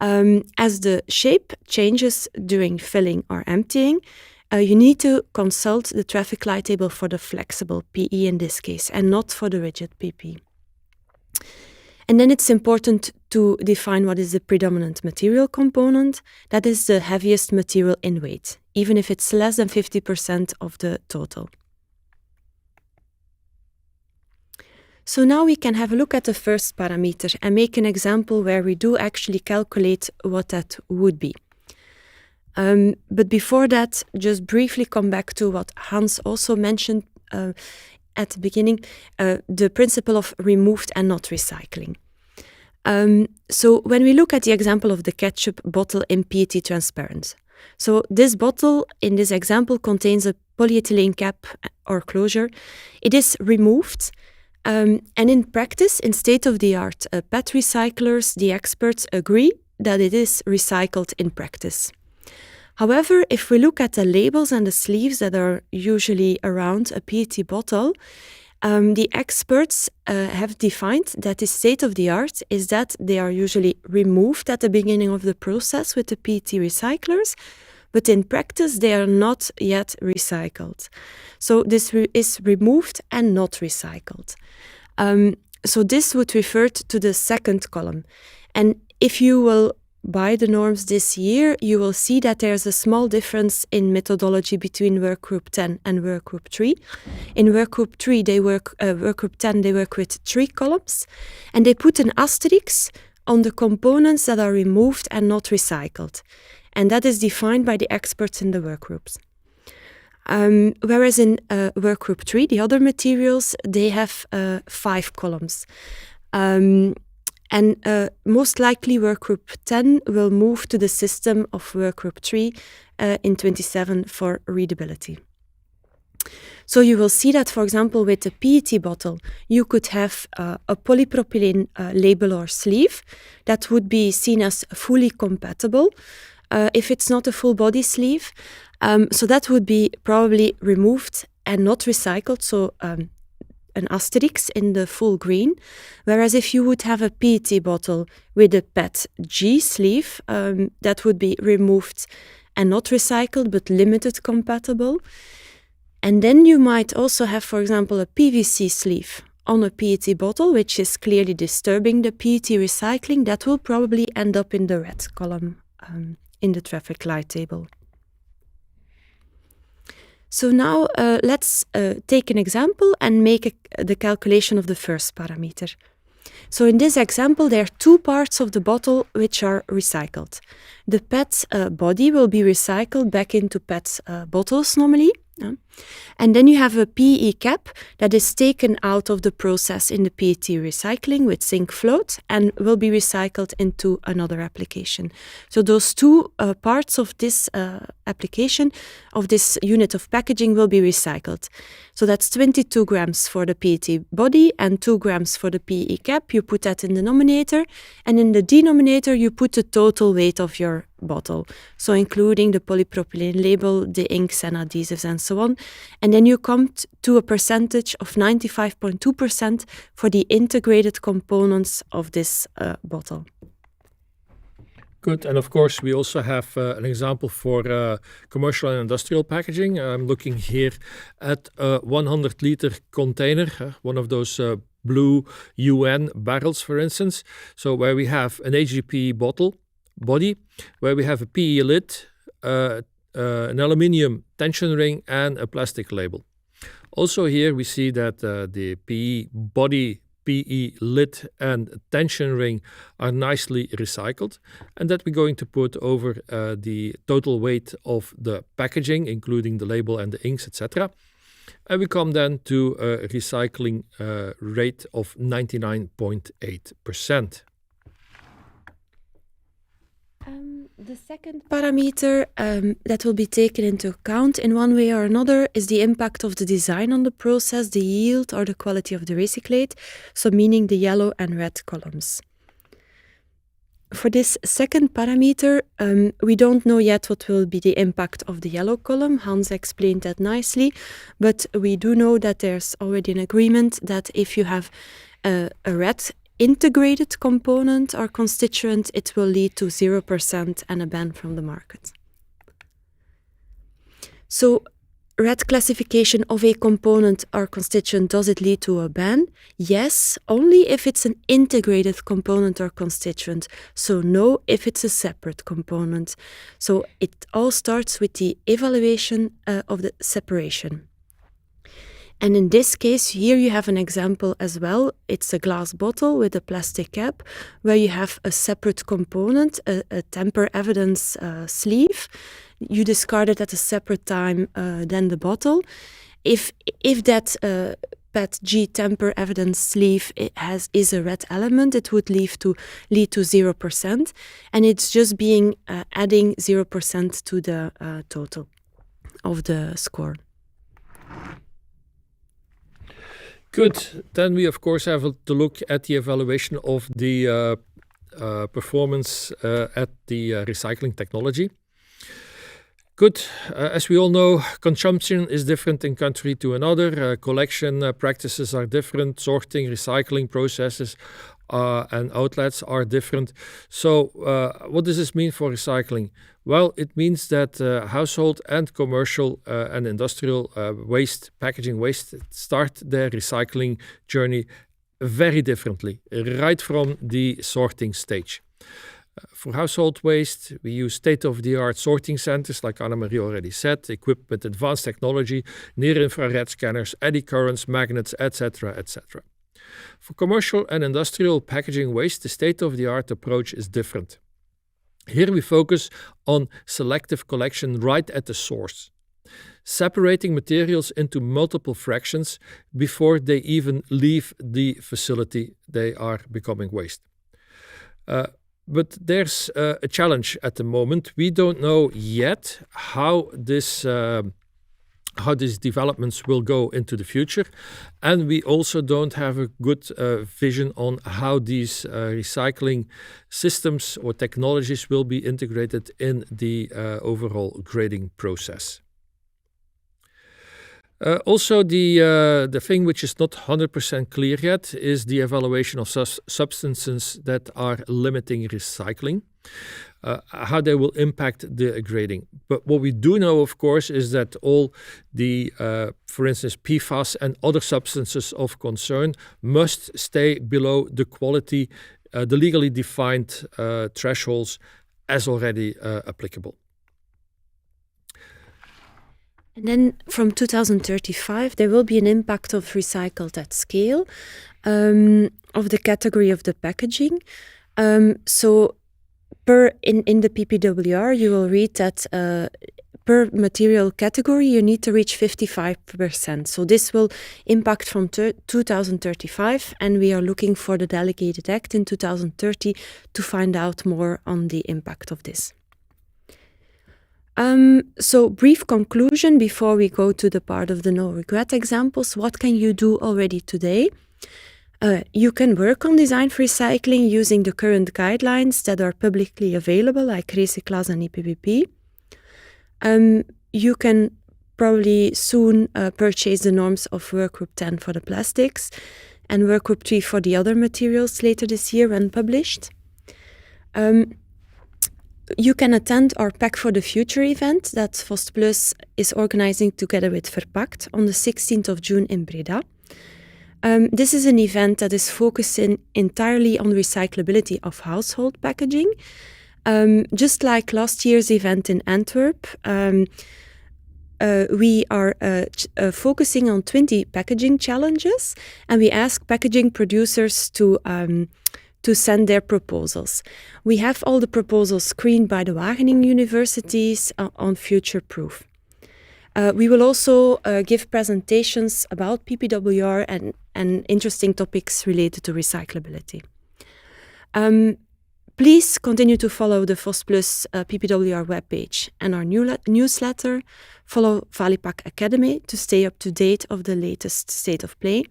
As the shape changes during filling or emptying, you need to consult the traffic light table for the flexible PE in this case, and not for the rigid PP. And then it's important to define what is the predominant material component. That is the heaviest material in weight, even if it's less than 50% of the total. So now we can have a look at the first parameter and make an example where we do actually calculate what that would be. But before that, just briefly come back to what Hans also mentioned at the beginning, the principle of removed and not recycling. So when we look at the example of the ketchup bottle in PET transparent, so this bottle in this example contains a polyethylene cap or closure. It is removed, and in practice, in state-of-the-art PET recyclers, the experts agree that it is recycled in practice. However, if we look at the labels and the sleeves that are usually around a PET bottle, the experts have defined that the state-of-the-art is that they are usually removed at the beginning of the process with the PET recyclers, but in practice they are not yet recycled. So this is removed and not recycled. So this would refer to the second column. And if you will buy the norms this year, you will see that there's a small difference in methodology between Workgroup 10 and Workgroup 3. In Workgroup 3, Workgroup 10, they work with 3 columns, and they put an asterisk on the components that are removed and not recycled. And that is defined by the experts in the workgroups. Whereas in Workgroup 3, the other materials, they have 5 columns. And most likely Workgroup 10 will move to the system of Workgroup 3 in 27 for readability. So you will see that, for example, with a PET bottle, you could have a polypropylene label or sleeve that would be seen as fully compatible if it's not a full body sleeve. So that would be probably removed and not recycled, so an asterisk in the full green. Whereas if you would have a PET bottle with a PET-G sleeve, that would be removed and not recycled, but limited compatible. And then you might also have, for example, a PVC sleeve on a PET bottle, which is clearly disturbing the PET recycling. That will probably end up in the red column in the traffic light table. So now let's take an example and make the calculation of the first parameter. So in this example, there are two parts of the bottle which are recycled. The PET body will be recycled back into PET bottles normally. And then you have a PE cap that is taken out of the process in the PET recycling with zinc float and will be recycled into another application. So those two parts of this application, of this unit of packaging, will be recycled. So that's 22 grams for the PET body and 2 grams for the PE cap. You put that in the numerator, and in the denominator you put the total weight of your bottle, so including the polypropylene label, the inks and adhesives and so on. And then you come to a percentage of 95.2% for the integrated components of this bottle. Good, and of course we also have an example for commercial and industrial packaging. I'm looking here at a 100-liter container, one of those blue UN barrels, for instance. So where we have an HDPE body, where we have a PE lid, an aluminium tension ring and a plastic label. Also here we see that the PE body, PE lid and tension ring are nicely recycled, and that we're going to put over the total weight of the packaging, including the label and the inks, etc. And we come then to a recycling rate of 99.8%. The second parameter that will be taken into account in one way or another is the impact of the design on the process, the yield or the quality of the recyclate, so meaning the yellow and red columns. For this second parameter, we don't know yet what will be the impact of the yellow column. Hans explained that nicely, but we do know that there's already an agreement that if you have a red integrated component or constituent, it will lead to 0% and a ban from the market. So, red classification of a component or constituent, does it lead to a ban? Yes, only if it's an integrated component or constituent. So no, if it's a separate component. So it all starts with the evaluation of the separation. And in this case, here you have an example as well. It's a glass bottle with a plastic cap where you have a separate component, a tamper evidence sleeve. You discard it at a separate time than the bottle. If that PET-G tamper evidence sleeve is a red element, it would lead to 0%, and it's just adding 0% to the total of the score. Good. Then we, of course, have to look at the evaluation of the performance at the recycling technology. Good. As we all know, consumption is different in country to another. Collection practices are different. Sorting, recycling processes and outlets are different. So what does this mean for recycling? Well, it means that household and commercial and industrial waste, packaging waste, start their recycling journey very differently, right from the sorting stage. For household waste, we use state-of-the-art sorting centers, like Annemarie already said, equipped with advanced technology, near-infrared scanners, eddy currents, magnets, etc., etc. For commercial and industrial packaging waste, the state-of-the-art approach is different. Here we focus on selective collection right at the source, separating materials into multiple fractions before they even leave the facility. They are becoming waste. But there's a challenge at the moment. We don't know yet how this how these developments will go into the future. And we also don't have a good vision on how these recycling systems or technologies will be integrated in the overall grading process. Also, the thing which is not 100% clear yet is the evaluation of substances that are limiting recycling, how they will impact the grading. But what we do know, of course, is that all the, for instance, PFAS and other substances of concern must stay below the quality, the legally defined thresholds as already applicable. And then from 2035, there will be an impact of recycled at scale of the category of the packaging. So in the PPWR, you will read that per material category, you need to reach 55%. So this will impact from 2035, and we are looking for the delegated act in 2030 to find out more on the impact of this. So brief conclusion before we go to the part of the no regret examples. What can you do already today? You can work on design for recycling using the current guidelines that are publicly available, like Recyclability and IPPP. You can probably soon purchase the norms of Workgroup 10 for the plastics and Workgroup 3 for the other materials later this year when published. You can attend our Pack for the Future event that Fost Plus is organizing together with Verpakt on the 16th of June in Breda. This is an event that is focusing entirely on recyclability of household packaging. Just like last year's event in Antwerp, we are focusing on 20 packaging challenges, and we ask packaging producers to send their proposals. We have all the proposals screened by the Wageningen universities on Future Proof. We will also give presentations about PPWR and interesting topics related to recyclability. Please continue to follow the Fost Plus PPWR webpage and our newsletter. Follow Valipak Academy to stay up to date of the latest state of play.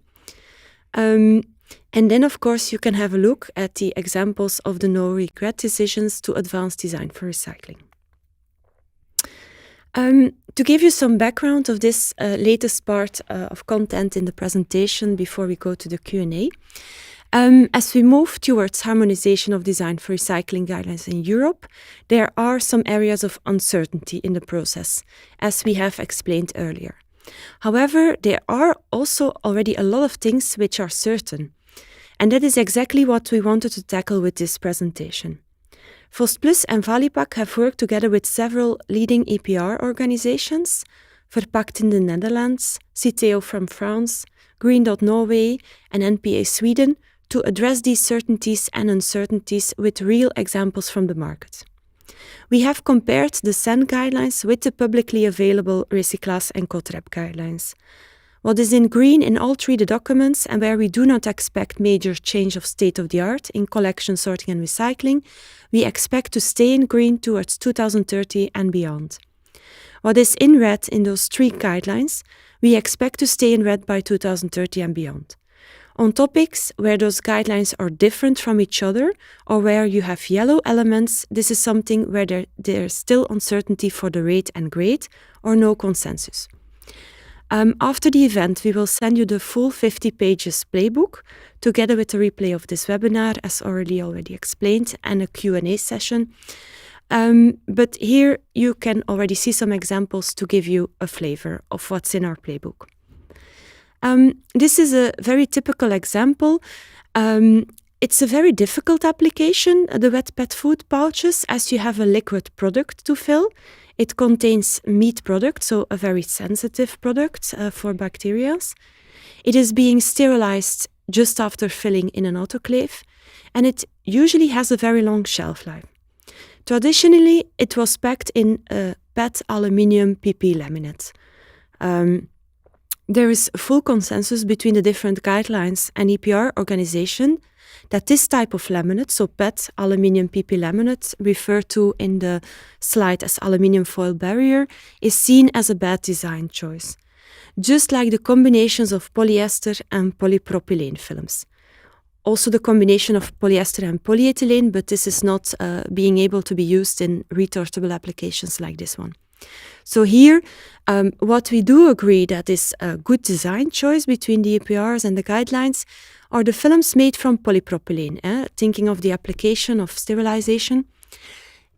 And then, of course, you can have a look at the examples of the no-regret decisions to advance design for recycling. To give you some background of this latest part of content in the presentation before we go to the Q&A, as we move towards harmonization of design for recycling guidelines in Europe, there are some areas of uncertainty in the process, as we have explained earlier. However, there are also already a lot of things which are certain. And that is exactly what we wanted to tackle with this presentation. Fost Plus and Valipak have worked together with several leading EPR organizations, Verpakt in the Netherlands, Citeo from France, Green Dot Norway, and NPA Sweden, to address these certainties and uncertainties with real examples from the market. We have compared the SEN guidelines with the publicly available Recyclas and COTREP guidelines. What is in green in all three the documents and where we do not expect major change of state-of-the-art in collection, sorting and recycling, we expect to stay in green towards 2030 and beyond. What is in red in those three guidelines, we expect to stay in red by 2030 and beyond. On topics where those guidelines are different from each other or where you have yellow elements, this is something where there's still uncertainty for the rate and grade or no consensus. After the event, we will send you the full 50 pages playbook together with a replay of this webinar, as Aurélie already explained, and a Q&A session. But here you can already see some examples to give you a flavor of what's in our playbook. This is a very typical example. It's a very difficult application, the wet pet food pouches, as you have a liquid product to fill. It contains meat product, so a very sensitive product for bacteria. It is being sterilized just after filling in an autoclave, and it usually has a very long shelf life. Traditionally, it was packed in a PET aluminium PP laminate. there is full consensus between the different guidelines and EPR organization that this type of laminate, so PET, aluminium PP laminate, referred to in the slide as aluminium foil barrier, is seen as a bad design choice, just like the combinations of polyester and polypropylene films. Also the combination of polyester and polyethylene, but this is not being able to be used in retortable applications like this one. So here, what we do agree that is a good design choice between the EPRs and the guidelines are the films made from polypropylene, thinking of the application of sterilization.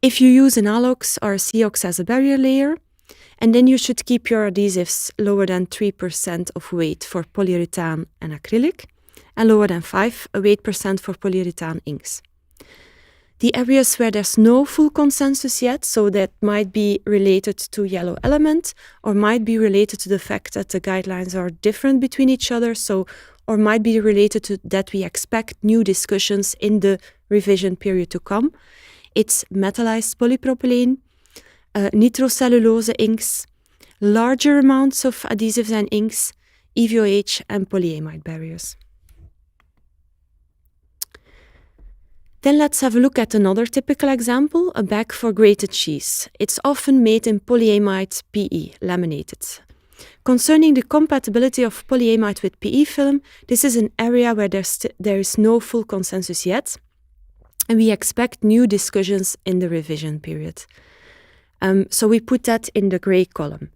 If you use an Alox or a Cox as a barrier layer, and then you should keep your adhesives lower than 3% of weight for polyurethane and acrylic, and lower than 5% for polyurethane inks. The areas where there's no full consensus yet, so that might be related to yellow element, or might be related to the fact that the guidelines are different between each other, or might be related to that we expect new discussions in the revision period to come. It's metallized polypropylene, nitrocellulose inks, larger amounts of adhesives and inks, EVOH and polyamide barriers. Then let's have a look at another typical example, a bag for grated cheese. It's often made in polyamide PE, laminated. Concerning the compatibility of polyamide with PE film, this is an area where there is no full consensus yet, and we expect new discussions in the revision period. So we put that in the grey column,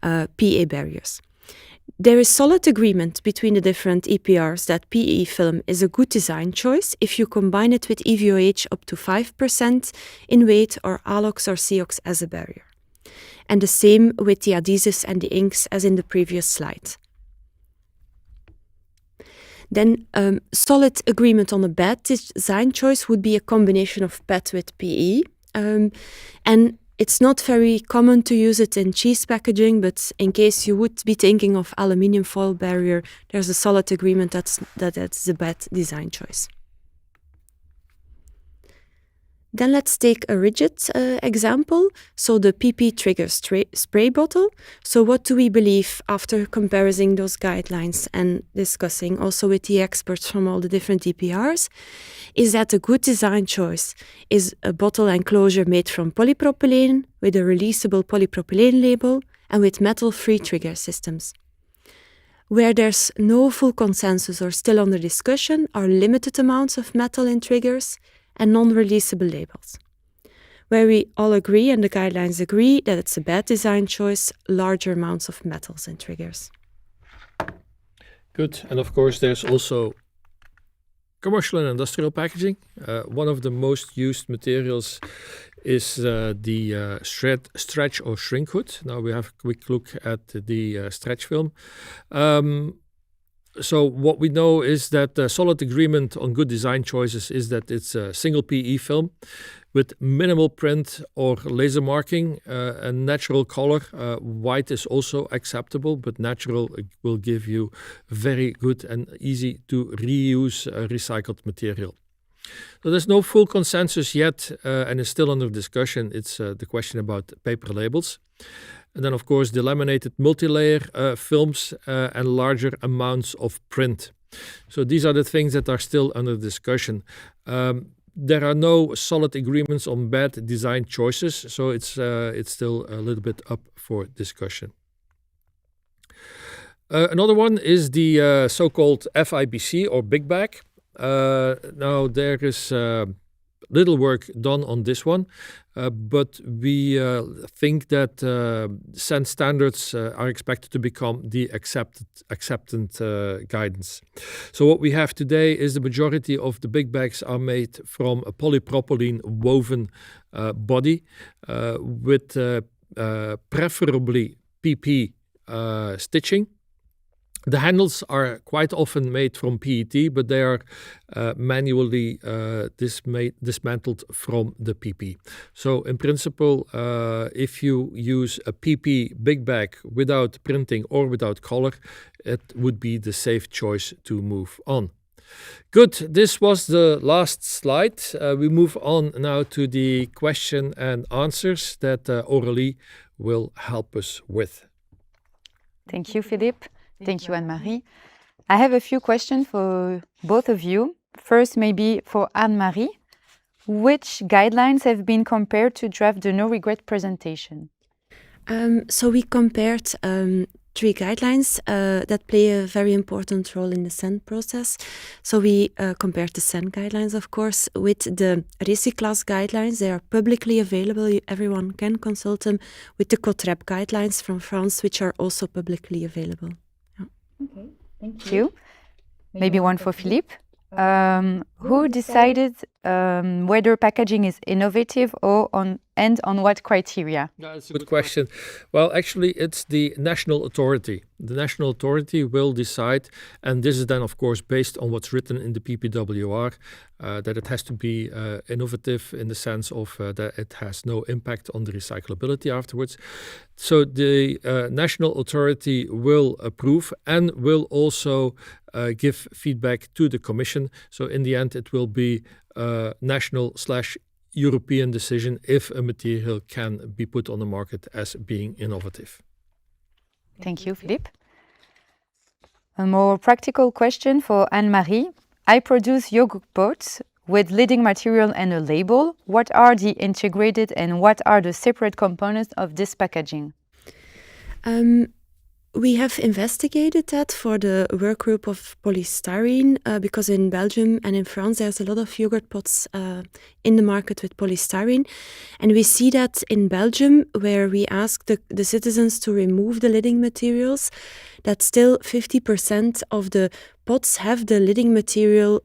PA barriers. There is solid agreement between the different EPRs that PE film is a good design choice if you combine it with EVOH up to 5% in weight or Alox or Cox as a barrier. And the same with the adhesives and the inks as in the previous slide. Then solid agreement on a bad design choice would be a combination of PET with PE. And it's not very common to use it in cheese packaging, but in case you would be thinking of aluminium foil barrier, there's a solid agreement that it's a bad design choice. Then let's take a rigid example, so the PP trigger spray bottle. So what do we believe after comparing those guidelines and discussing also with the experts from all the different EPRs, is that a good design choice is a bottle enclosure made from polypropylene with a releasable polypropylene label and with metal-free trigger systems. Where there's no full consensus or still under discussion are limited amounts of metal in triggers and non-releasable labels. Where we all agree and the guidelines agree that it's a bad design choice, larger amounts of metals in triggers. Good. And of course, there's also commercial and industrial packaging. One of the most used materials is the stretch or shrink hood. Now we have a quick look at the stretch film. So what we know is that solid agreement on good design choices is that it's a single PE film with minimal print or laser marking, a natural color. White is also acceptable, but natural will give you very good and easy to reuse recycled material. So there's no full consensus yet and is still under discussion. It's the question about paper labels. And then, of course, the laminated multi-layer films and larger amounts of print. So these are the things that are still under discussion. There are no solid agreements on bad design choices, so it's still a little bit up for discussion. Another one is the so-called FIBC or Big Bag. Now there is little work done on this one, but we think that SEN standards are expected to become the accepted guidance. So what we have today is the majority of the big bags are made from a polypropylene woven body with preferably PP stitching. The handles are quite often made from PET, but they are manually dismantled from the PP. So in principle, if you use a PP big bag without printing or without color, it would be the safe choice to move on. Good, this was the last slide. We move on now to the question and answers that Aurélie will help us with. Thank you, Philippe. Thank you, Anne-Marie. I have a few questions for both of you. First, maybe for Anne-Marie. Which guidelines have been compared to draft the no regret presentation? So we compared 3 guidelines that play a very important role in the SEN process. So we compared the SEN guidelines, of course, with the Recyclas guidelines. They are publicly available. Everyone can consult them, with the COTREP guidelines from France, which are also publicly available. Yeah. Okay, thank you. Maybe one for Philippe. Who decided whether packaging is innovative and on what criteria? That's a good question. Well, actually, it's the national authority. The national authority will decide, and this is then, of course, based on what's written in the PPWR, that it has to be innovative in the sense of that it has no impact on the recyclability afterwards. So the national authority will approve and will also give feedback to the Commission. So in the end, it will be a national/European decision if a material can be put on the market as being innovative. Thank you, Philippe. A more practical question for Anne-Marie. I produce yogurt pots with lidding material and a label. What are the integrated and what are the separate components of this packaging? We have investigated that for the work group of polystyrene because in Belgium and in France there's a lot of yogurt pots in the market with polystyrene, and we see that in Belgium, where we ask the citizens to remove the lidding materials, that still 50% of the pots have the lidding material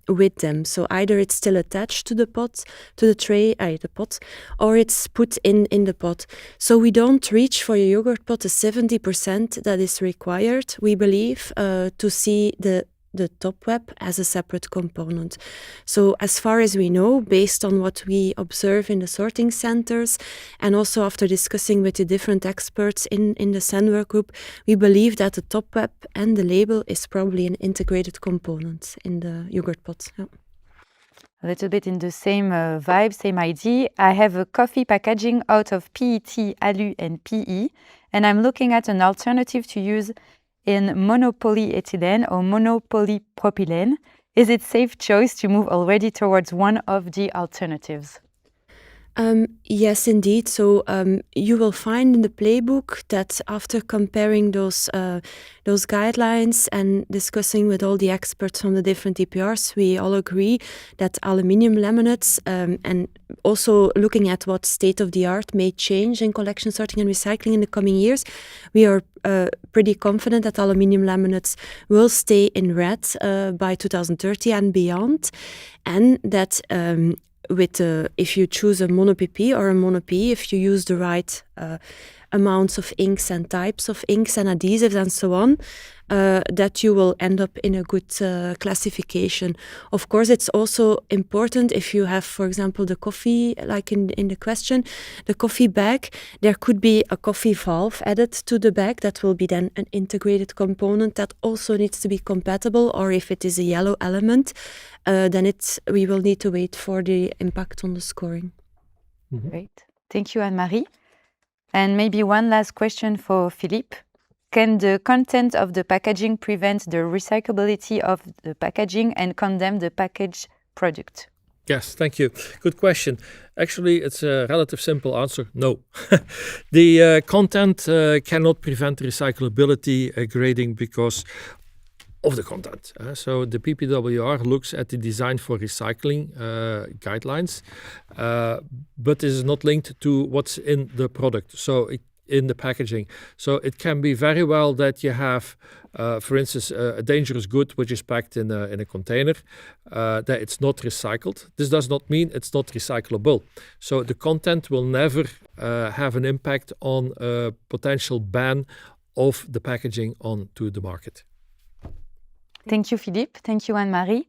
with them. So either it's still attached to the pot, to the tray, the pot, or it's put in the pot. So we don't reach for a yogurt pot the 70% that is required, we believe, to see the top web as a separate component. So as far as we know, based on what we observe in the sorting centers, and also after discussing with the different experts in the SEN work group, we believe that the top web and the label is probably an integrated component in the yogurt pot. Yeah. A little bit in the same vibe, same idea. I have a coffee packaging out of PET, alu and PE, and I'm looking at an alternative to use in monopolyethylene or monopolypropylene. Is it safe choice to move already towards one of the alternatives? Yes, indeed. So you will find in the playbook that after comparing those guidelines and discussing with all the experts from the different EPRs, we all agree that aluminium laminates and also looking at what state of the art may change in collection, sorting and recycling in the coming years, we are pretty confident that aluminium laminates will stay in red by 2030 and beyond, and that if you choose a mono-PP or a mono-PE, if you use the right amounts of inks and types of inks and adhesives and so on, that you will end up in a good classification. Of course, it's also important if you have, for example, the coffee, like in the question, the coffee bag, there could be a coffee valve added to the bag that will be then an integrated component that also needs to be compatible, or if it is a yellow element, then we will need to wait for the impact on the scoring. Mm-hmm. Great. Thank you, Anne-Marie. And maybe one last question for Philippe. Can the content of the packaging prevent the recyclability of the packaging and condemn the packaged product? Yes, thank you. Good question. Actually, it's a relative simple answer. No. The content cannot prevent recyclability grading because of the content. So the PPWR looks at the design for recycling guidelines, but is not linked to what's in the product. So in the packaging. So it can be very well that you have, for instance, a dangerous good which is packed in a container, that it's not recycled. This does not mean it's not recyclable. So the content will never have an impact on a potential ban of the packaging onto the market. Thank you, Philippe. Thank you, Anne-Marie.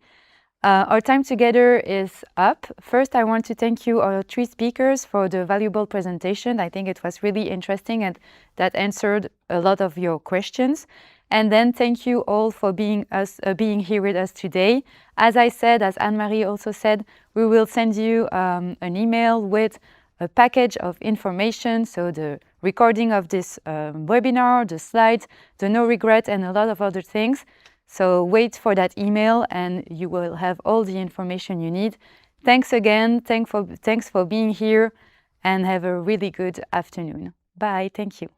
Our time together is up. First, I want to thank you, our 3 speakers, for the valuable presentation. I think it was really interesting and that answered a lot of your questions. And then thank you all for being here with us today. As I said, as Anne-Marie also said, we will send you an email with a package of information, so the recording of this webinar, the slides, the no regret, and a lot of other things. So wait for that email and you will have all the information you need. Thanks again, thanks for being here, and have a really good afternoon. Bye, thank you.